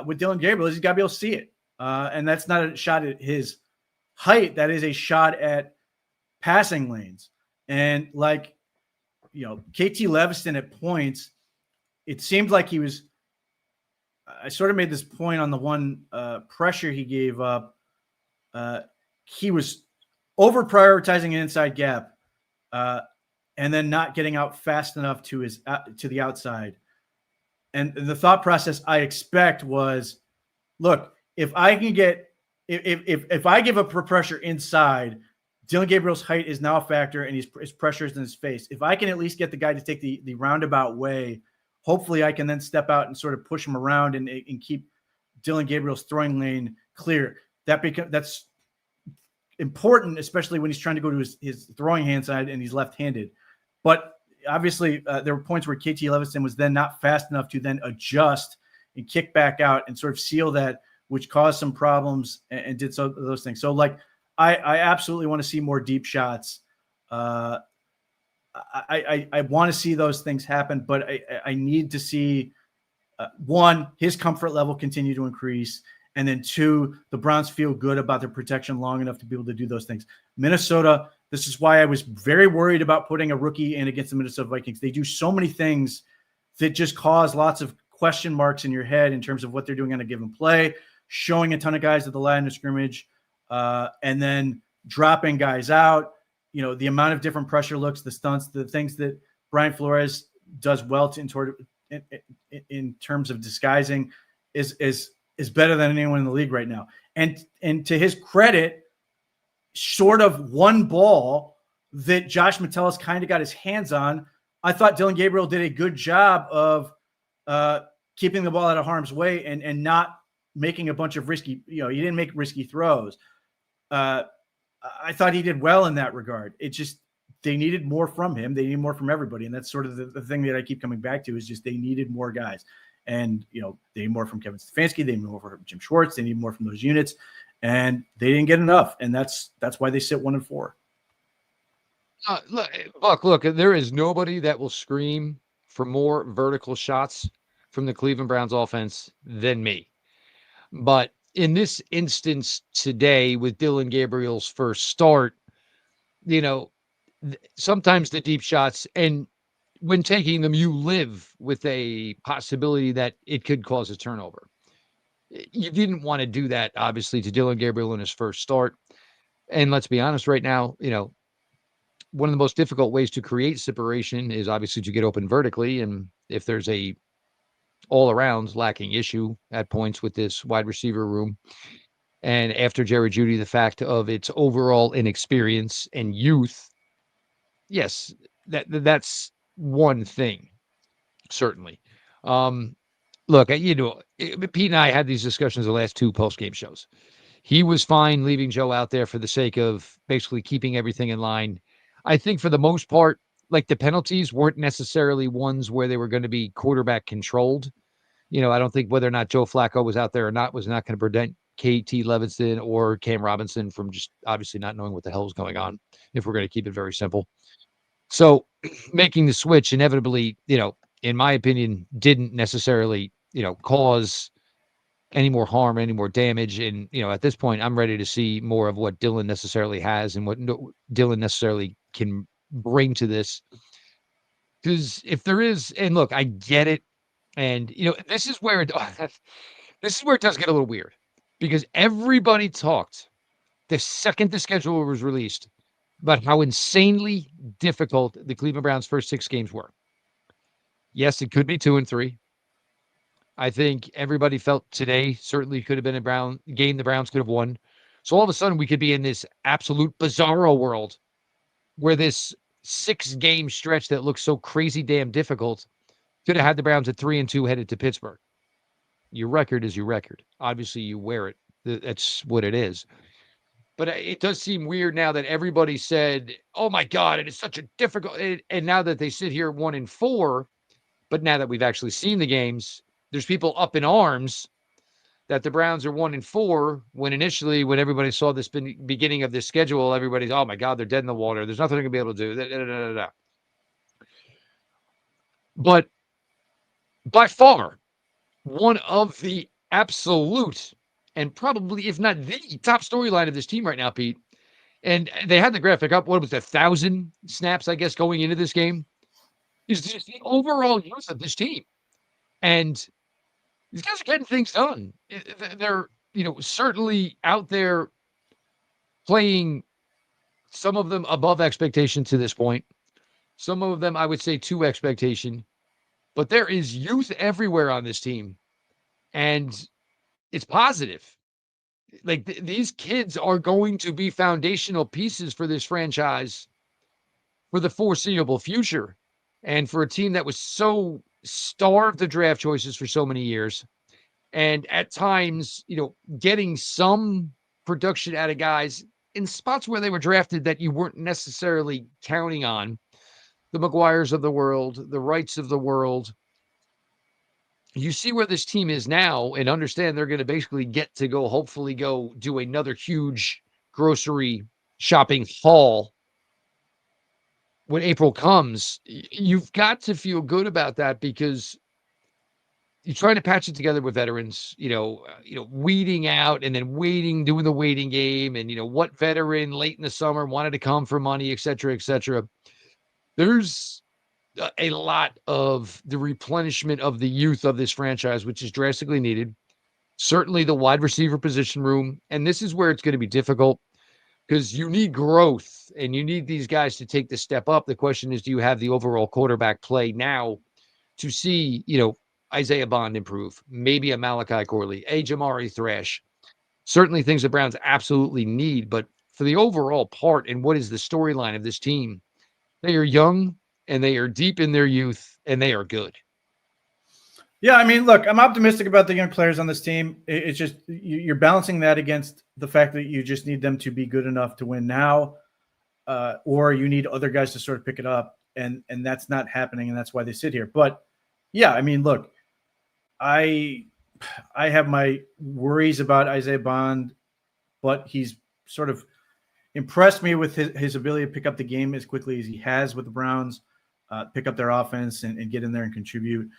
with Dillon Gabriel is he's got to be able to see it. And that's not a shot at his height. That is a shot at passing lanes. And KT Leviston at points, it seemed like he was, I sort of made this point on the one pressure he gave up. He was over prioritizing an inside gap and then not getting out fast enough to the outside. And the thought process I expect was, look, if I can get, if I give up pressure inside, Dillon Gabriel's height is now a factor and his pressure is in his face. If I can at least get the guy to take the roundabout way, hopefully I can then step out and sort of push him around and keep Dillon Gabriel's throwing lane clear. That's important, especially when he's trying to go to his throwing hand side and he's left-handed. But obviously there were points where KT Levinson was then not fast enough to then adjust and kick back out and sort of seal that, which caused some problems and did those things. So like, I absolutely want to see more deep shots. I want to see those things happen, but I need to see one, his comfort level continue to increase. And then two, the Browns feel good about their protection long enough to be able to do those things. Minnesota, this is why I was very worried about putting a rookie in against the Minnesota Vikings. They do so many things that just cause lots of question marks in your head in terms of what they're doing on a given play, showing a ton of guys at the line of scrimmage, and then dropping guys out. You know, the amount of different pressure looks, the stunts, the things that Brian Flores does well in terms of disguising is better than anyone in the league right now. And to his credit, short of one ball that Josh Metellus kind of got his hands on, I thought Dillon Gabriel did a good job of keeping the ball out of harm's way and not making a bunch of risky, he didn't make risky throws. I thought he did well in that regard. It just, they needed more from him. They need more from everybody. And that's sort of the thing that I keep coming back to is just, they needed more guys. And, they need more from Kevin Stefanski. They need more from Jim Schwartz. They need more from those units. And they didn't get enough. And that's why they sit 1-4. Look, there is nobody that will scream for more vertical shots from the Cleveland Browns offense than me. But in this instance today with Dillon Gabriel's first start, sometimes the deep shots, and when taking them, you live with a possibility that it could cause a turnover. You didn't want to do that, obviously, to Dillon Gabriel in his first start. And let's be honest right now, one of the most difficult ways to create separation is obviously to get open vertically. And if there's a all-around lacking issue at points with this wide receiver room, and after Jerry Jeudy, the fact of its overall inexperience and youth, yes, that's one thing, certainly. Look, Pete and I had these discussions the last two post-game shows. He was fine leaving Joe out there for the sake of basically keeping everything in line. I think for the most part, like the penalties weren't necessarily ones where they were going to be quarterback controlled. I don't think whether or not Joe Flacco was out there or not was not going to prevent KT Levinson or Cam Robinson from just obviously not knowing what the hell was going on, if we're going to keep it very simple. So making the switch inevitably, in my opinion, didn't necessarily, cause any more harm, any more damage. And, at this point, I'm ready to see more of what Dillon necessarily has and what Dillon necessarily can bring to this. Because if there is, and look, I get it. And, this is where it does get a little weird, because everybody talked the second the schedule was released about how insanely difficult the Cleveland Browns' first 6 games were. Yes, it could be 2-3. I think everybody felt today certainly could have been a game the Browns could have won. So all of a sudden we could be in this absolute bizarro world where this 6-game stretch that looks so crazy damn difficult could have had the Browns at 3-2 headed to Pittsburgh. Your record is your record. Obviously you wear it. That's what it is. But it does seem weird now that everybody said, oh my God, it is such a difficult, and now that they sit here 1-4, but now that we've actually seen the games, there's people up in arms that the Browns are 1-4, when initially, when everybody saw this beginning of this schedule, everybody's, oh my God, they're dead in the water. There's nothing they're going to be able to do. But by far, one of the absolute, and probably, if not the top storyline of this team right now, Pete, and they had the graphic up, what was it, 1,000 snaps, I guess, going into this game, is just the overall use of this team. And these guys are getting things done. They're, certainly out there playing, some of them above expectation to this point. Some of them, I would say, to expectation. But there is youth everywhere on this team. And it's positive. Like, these kids are going to be foundational pieces for this franchise for the foreseeable future. And for a team that was so starved of draft choices for so many years, and at times, getting some production out of guys in spots where they were drafted that you weren't necessarily counting on, the McGuires of the world, the Wrights of the world. You see where this team is now and understand they're going to basically get to go, hopefully go do another huge grocery shopping haul when April comes. You've got to feel good about that because you're trying to patch it together with veterans, weeding out and then doing the waiting game. And, what veteran late in the summer wanted to come for money, et cetera, et cetera. There's a lot of the replenishment of the youth of this franchise, which is drastically needed. Certainly the wide receiver position room. And this is where it's going to be difficult because you need growth and you need these guys to take the step up. The question is, do you have the overall quarterback play now to see, Isaiah Bond improve, maybe a Malachi Corley, a Jamari Thrash, certainly things the Browns absolutely need. But for the overall part and what is the storyline of this team, they are young and they are deep in their youth and they are good. Yeah, I mean, look, I'm optimistic about the young players on this team. It's just you're balancing that against the fact that you just need them to be good enough to win now, or you need other guys to sort of pick it up, and that's not happening, and that's why they sit here. But yeah, I mean, look, I have my worries about Isaiah Bond, but he's sort of impressed me with his ability to pick up the game as quickly as he has with the Browns, pick up their offense and get in there and contribute.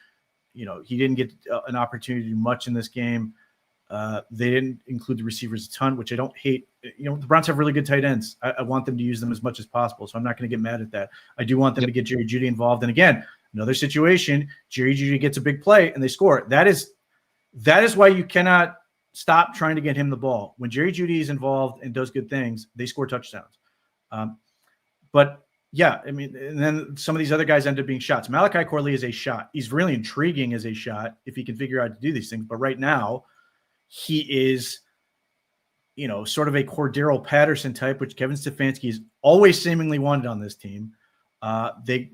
He didn't get an opportunity to do much in this game. They didn't include the receivers a ton, which I don't hate. The Browns have really good tight ends. I want them to use them as much as possible, so I'm not going to get mad at that. I do want them to get Jerry Jeudy involved. And again, another situation, Jerry Jeudy gets a big play and they score. That is why you cannot stop trying to get him the ball. When Jerry Jeudy is involved and does good things, they score touchdowns. But yeah, I mean, and then some of these other guys end up being shots. Malachi Corley is a shot. He's really intriguing as a shot if he can figure out to do these things. But right now, he is, sort of a Cordero Patterson type, which Kevin Stefanski has always seemingly wanted on this team. They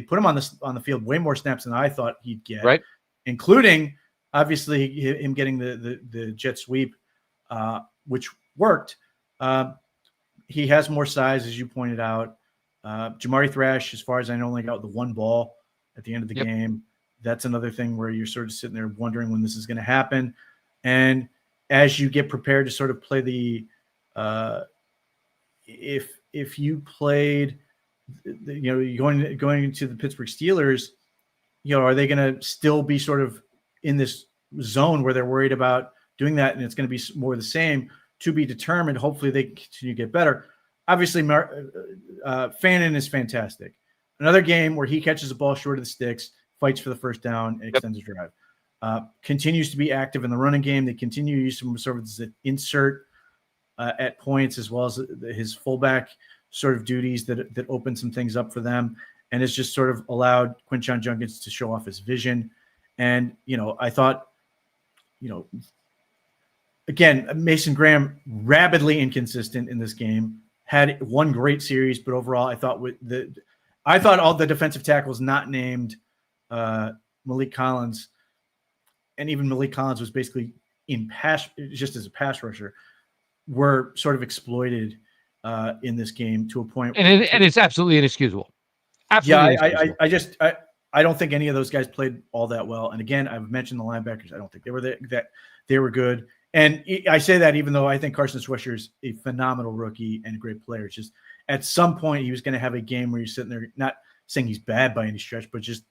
put him on the field way more snaps than I thought he'd get, right? Including obviously him getting the jet sweep, which worked. He has more size, as you pointed out. Jamari Thrash, as far as I know, only got the one ball at the end of the game. That's another thing where you're sort of sitting there wondering when this is going to happen. And as you get prepared to sort of play the if you played, going into the Pittsburgh Steelers, are they going to still be sort of in this zone where they're worried about doing that, and it's going to be more the same, to be determined. Hopefully they continue to get better. Obviously, Fannin is fantastic. Another game where he catches the ball short of the sticks, fights for the first down, and extends the drive. Continues to be active in the running game. They continue to use him sort of as an insert at points, as well as his fullback sort of duties that open some things up for them, and has just sort of allowed Quinshon Judkins to show off his vision. And, I thought, again, Mason Graham rapidly inconsistent in this game. Had one great series, but overall, I thought all the defensive tackles not named Malik Collins, and even Malik Collins was basically just as a pass rusher, were sort of exploited in this game to a point. And it's absolutely inexcusable. Absolutely inexcusable. I don't think any of those guys played all that well. And again, I've mentioned the linebackers. I don't think they were good. And I say that even though I think Carson Swisher is a phenomenal rookie and a great player. It's just at some point he was going to have a game where you're sitting there, not saying he's bad by any stretch, but just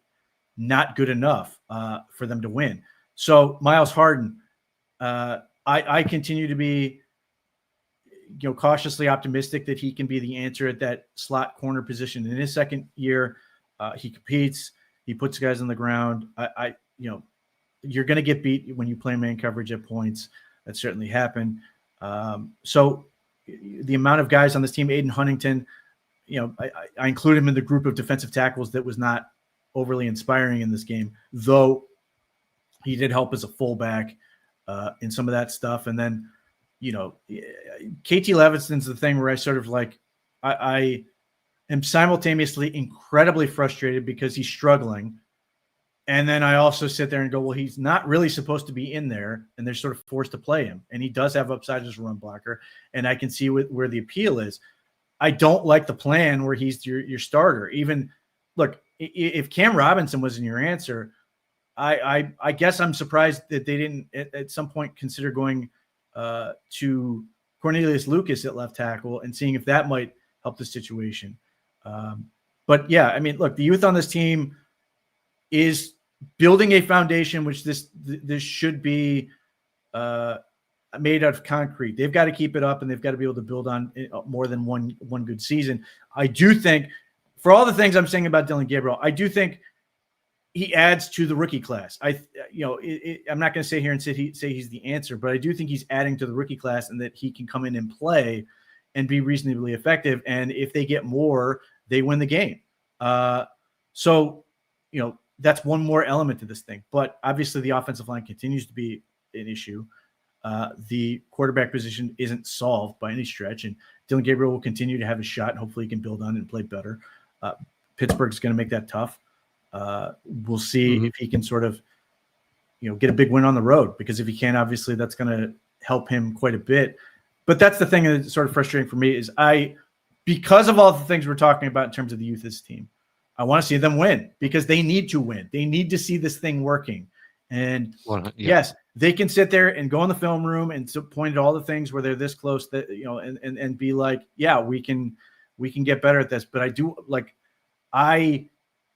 not good enough for them to win. So Miles Harden, I continue to be, cautiously optimistic that he can be the answer at that slot corner position in his second year. He competes. He puts guys on the ground. You're going to get beat when you play man coverage at points. That certainly happened. So the amount of guys on this team, Aiden Huntington, I include him in the group of defensive tackles that was not overly inspiring in this game, though he did help as a fullback in some of that stuff. And then, KT Levinson's the thing where I sort of I am simultaneously incredibly frustrated because he's struggling. And then I also sit there and go, well, he's not really supposed to be in there, and they're sort of forced to play him. And he does have upside as a run blocker, and I can see where the appeal is. I don't like the plan where he's your starter. Even look, if Cam Robinson wasn't your answer, I guess I'm surprised that they didn't at some point consider going to Cornelius Lucas at left tackle and seeing if that might help the situation. But yeah, I mean, look, the youth on this team is building a foundation, which this should be made out of concrete. They've got to keep it up, and they've got to be able to build on more than one good season. I do think, for all the things I'm saying about Dillon Gabriel, I do think he adds to the rookie class. I'm not going to sit here and say he's the answer, but I do think he's adding to the rookie class, and that he can come in and play and be reasonably effective. And if they get more, they win the game. So, that's one more element to this thing. But obviously the offensive line continues to be an issue. The quarterback position isn't solved by any stretch, and Dillon Gabriel will continue to have a shot, and hopefully he can build on it and play better. Pittsburgh's going to make that tough. We'll see if he can sort of, get a big win on the road, because if he can, obviously that's going to help him quite a bit. But that's the thing that's sort of frustrating for me is because of all the things we're talking about in terms of the youth of this team, I want to see them win, because they need to win. They need to see this thing working. And yes, they can sit there and go in the film room and point at all the things where they're this close that, and be like, yeah, we can get better at this. But I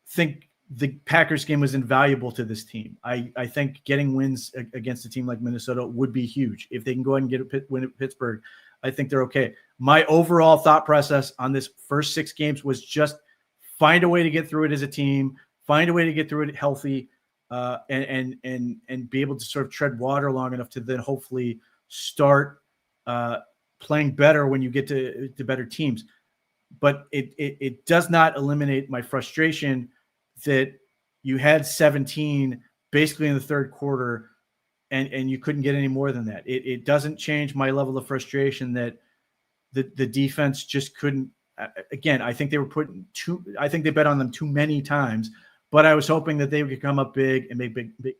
think the Packers game was invaluable to this team. I think getting wins against a team like Minnesota would be huge. If they can go ahead and get a win at Pittsburgh, I think they're okay. My overall thought process on this first 6 games was just find a way to get through it as a team, find a way to get through it healthy, and be able to sort of tread water long enough to then hopefully start playing better when you get to better teams. But it does not eliminate my frustration that you had 17 basically in the third quarter, and you couldn't get any more than that. It doesn't change my level of frustration that the defense just couldn't. Again, I think they were I think they bet on them too many times, but I was hoping that they would come up big and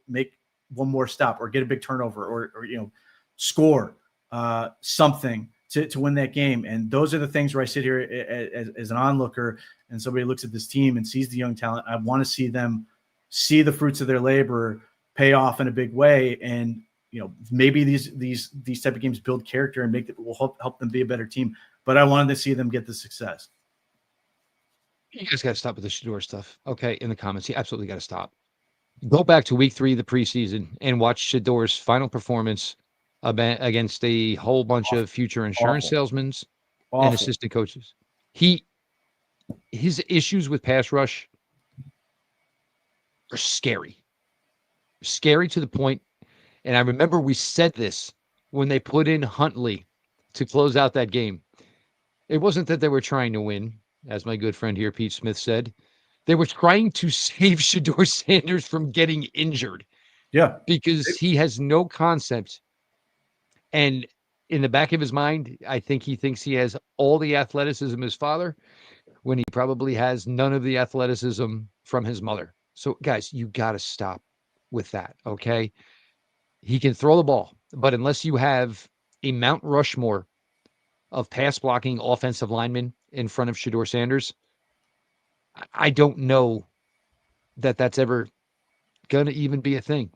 make one more stop, or get a big turnover, or score something to win that game. And those are the things where I sit here as an onlooker, and somebody looks at this team and sees the young talent. I want to see them see the fruits of their labor pay off in a big way. And, maybe these type of games build character and will help them be a better team. But I wanted to see them get the success. You guys got to stop with the Shedeur stuff. Okay. In the comments, you absolutely got to stop. Go back to week 3 of the preseason and watch Shedeur's final performance against a whole bunch of future insurance salesmen and assistant coaches. His issues with pass rush are scary to the point. And I remember we said this when they put in Huntley to close out that game. It wasn't that they were trying to win, as my good friend here, Pete Smith, said. They were trying to save Shedeur Sanders from getting injured. Yeah. Because he has no concept. And in the back of his mind, I think he thinks he has all the athleticism of his father, when he probably has none of the athleticism from his mother. So, guys, you got to stop with that, okay? He can throw the ball, but unless you have a Mount Rushmore of pass blocking offensive linemen in front of Shedeur Sanders, I don't know that that's ever going to even be a thing.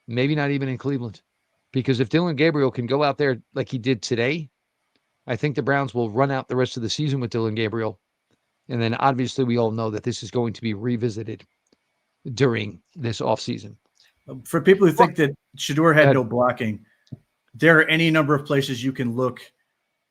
Maybe not even in Cleveland. Because if Dillon Gabriel can go out there like he did today, I think the Browns will run out the rest of the season with Dillon Gabriel. And then obviously we all know that this is going to be revisited during this offseason. For people who think that Shedeur had no blocking, there are any number of places you can look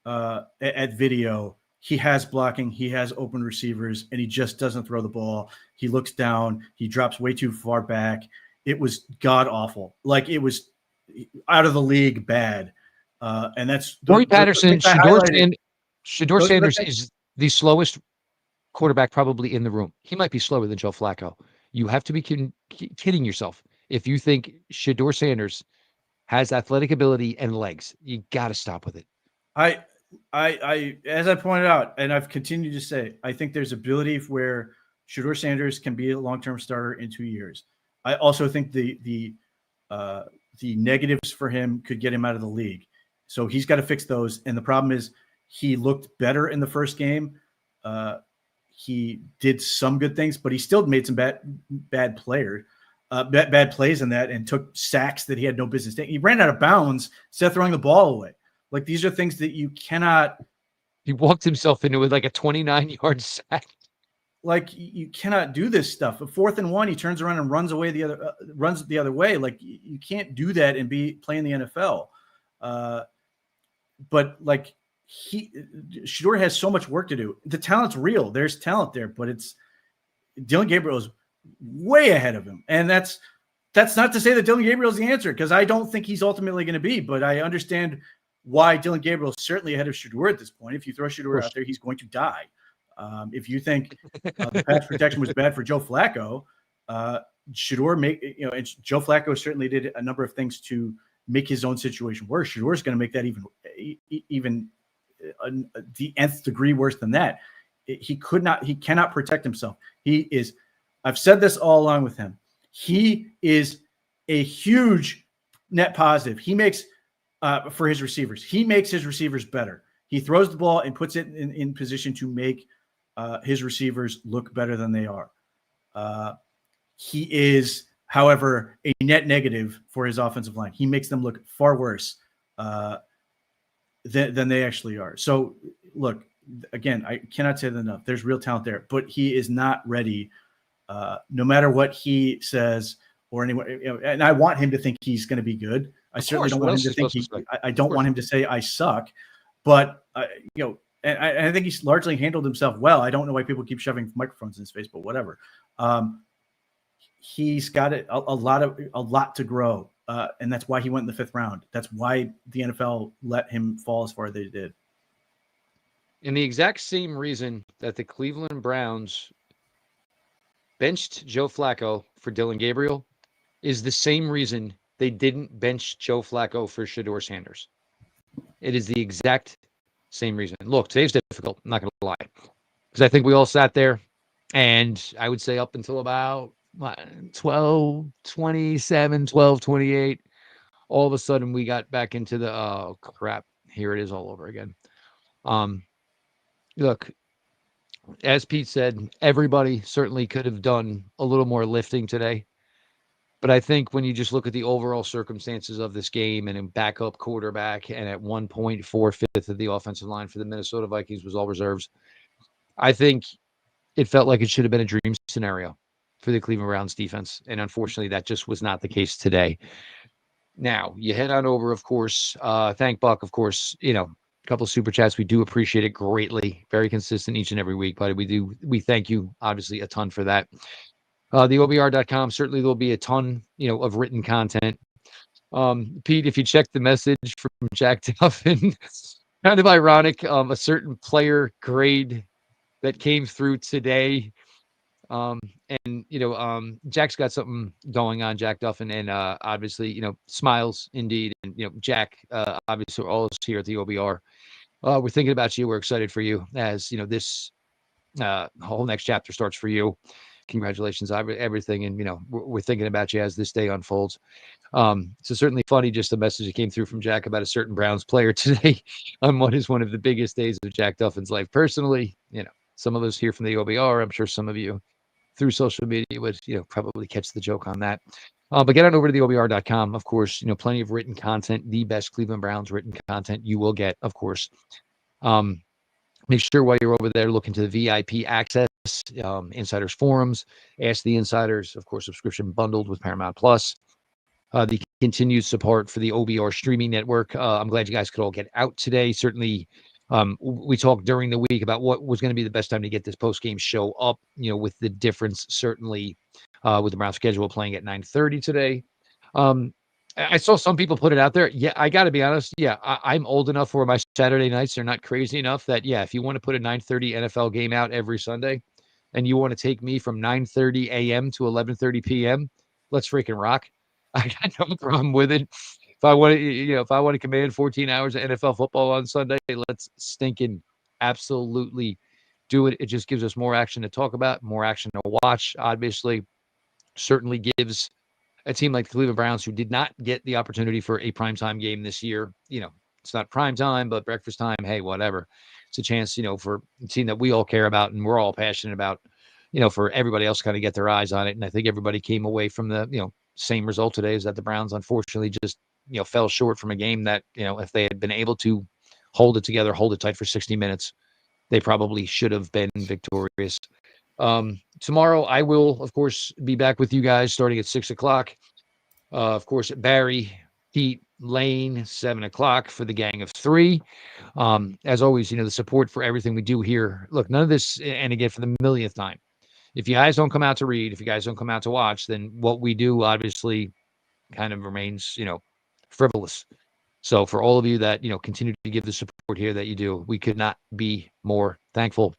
at video. He has blocking, he has open receivers, and he just doesn't throw the ball. He looks down, he drops way too far back. It was god awful. Like, it was out of the league bad. And that's Corey Patterson. Shedeur Sanders is the slowest quarterback probably in the room. He might be slower than Joe Flacco. You have to be kidding yourself if you think Shedeur Sanders has athletic ability and legs. You got to stop with it. I, as I pointed out, and I've continued to say, I think there's ability where Shedeur Sanders can be a long-term starter in 2 years. I also think the negatives for him could get him out of the league. So he's got to fix those. And the problem is, he looked better in the first game. he did some good things, but he still made some bad plays in that, and took sacks that he had no business taking. He ran out of bounds instead of throwing the ball away. Like, these are things that you cannot. He walked himself into it like a 29-yard sack. Like, you cannot do this stuff. A 4th and 1, he turns around and runs the other way. Like, you can't do that and be playing the NFL. But like, Shedeur has so much work to do. The talent's real. There's talent there, but Dillon Gabriel is way ahead of him. And that's not to say that Dillon Gabriel is the answer, because I don't think he's ultimately going to be, but I understand why Dillon Gabriel is certainly ahead of Shedeur at this point. If you throw Shedeur out there, he's going to die. If you think the pass protection was bad for Joe Flacco, Shedeur and Joe Flacco certainly did a number of things to make his own situation worse. Shedeur is going to make that even the nth degree worse than that. He cannot protect himself. I've said this all along with him. He is a huge net positive. He makes for his receivers. He makes his receivers better. He throws the ball and puts it in position to make his receivers look better than they are. He is, however, a net negative for his offensive line. He makes them look far worse than they actually are. So, look, again, I cannot say that enough. There's real talent there, but he is not ready, no matter what he says or anyone. And I want him to think he's going to be good. I certainly don't want him to think I don't want him to say I suck, but and I think he's largely handled himself well. I don't know why people keep shoving microphones in his face, but whatever. He's got a lot to grow, and that's why he went in the 5th round. That's why the NFL let him fall as far as they did. And the exact same reason that the Cleveland Browns benched Joe Flacco for Dillon Gabriel is the same reason they didn't bench Joe Flacco for Shedeur Sanders. It is the exact same reason. Look, today's difficult. I'm not going to lie, because I think we all sat there, and I would say up until about 12:27, 12:28, all of a sudden we got back into the, oh crap, here it is all over again. Look, as Pete said, everybody certainly could have done a little more lifting today. But I think when you just look at the overall circumstances of this game, and a backup quarterback, and at one point 4/5 of the offensive line for the Minnesota Vikings was all reserves, I think it felt like it should have been a dream scenario for the Cleveland Browns defense. And unfortunately, that just was not the case today. Now, you head on over, of course. Thank Buck, of course, a couple of super chats. We do appreciate it greatly. Very consistent each and every week, buddy. We thank you, obviously, a ton for that. The OBR.com, certainly there'll be a ton, of written content. Pete, if you check the message from Jack Duffin, kind of ironic, a certain player grade that came through today. Jack's got something going on, Jack Duffin, and obviously, smiles indeed. And, Jack, obviously, we're all here at the OBR. We're thinking about you. We're excited for you as, this whole next chapter starts for you. Congratulations on everything. And, we're thinking about you as this day unfolds. So certainly funny, just a message that came through from Jack about a certain Browns player today on what is one of the biggest days of Jack Duffin's life. Personally, some of us here from the OBR, I'm sure some of you through social media would, probably catch the joke on that. But get on over to the OBR.com. Of course, plenty of written content, the best Cleveland Browns written content you will get, of course. Make sure while you're over there, look into the VIP access, insiders forums, ask the insiders, of course, subscription bundled with Paramount Plus. The continued support for the OBR streaming network. I'm glad you guys could all get out today. Certainly, we talked during the week about what was going to be the best time to get this post-game show up, with the difference, certainly, with the Browns schedule playing at 9:30 today. I saw some people put it out there. Yeah, I got to be honest. Yeah, I'm old enough where my Saturday nights are not crazy enough that, if you want to put a 9:30 NFL game out every Sunday and you want to take me from 9:30 a.m. to 11:30 p.m., let's freaking rock. I got no problem with it. If I want to command 14 hours of NFL football on Sunday, let's stinking absolutely do it. It just gives us more action to talk about, more action to watch. Obviously, certainly gives a team like the Cleveland Browns, who did not get the opportunity for a primetime game this year. It's not prime time, but breakfast time, hey, whatever. it's a chance, for a team that we all care about and we're all passionate about, for everybody else to kind of get their eyes on it. And I think everybody came away from the, same result today, is that the Browns unfortunately just, fell short from a game that, if they had been able to hold it together, hold it tight for 60 minutes, they probably should have been victorious. Tomorrow I will, of course, be back with you guys starting at 6:00. Of course, Barry, Pete, Lane, 7:00 for the Gang of Three. As always, the support for everything we do here. Look, none of this, and again, for the millionth time, if you guys don't come out to read, if you guys don't come out to watch, then what we do obviously kind of remains, frivolous. So for all of you that, continue to give the support here that you do, we could not be more thankful.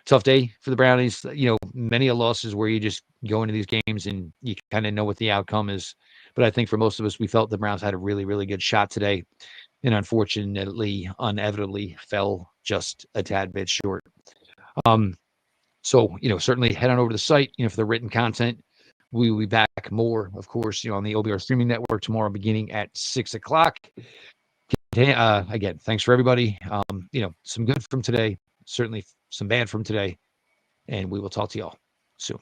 Tough day for the Brownies. Many a losses where you just go into these games and you kind of know what the outcome is. But I think for most of us, we felt the Browns had a really, really good shot today, and unfortunately, inevitably fell just a tad bit short. So, certainly head on over to the site, for the written content. We will be back more, of course, on the OBR streaming network tomorrow beginning at 6:00. Again, thanks for everybody. Some good from today, certainly some bad from today, and we will talk to y'all soon.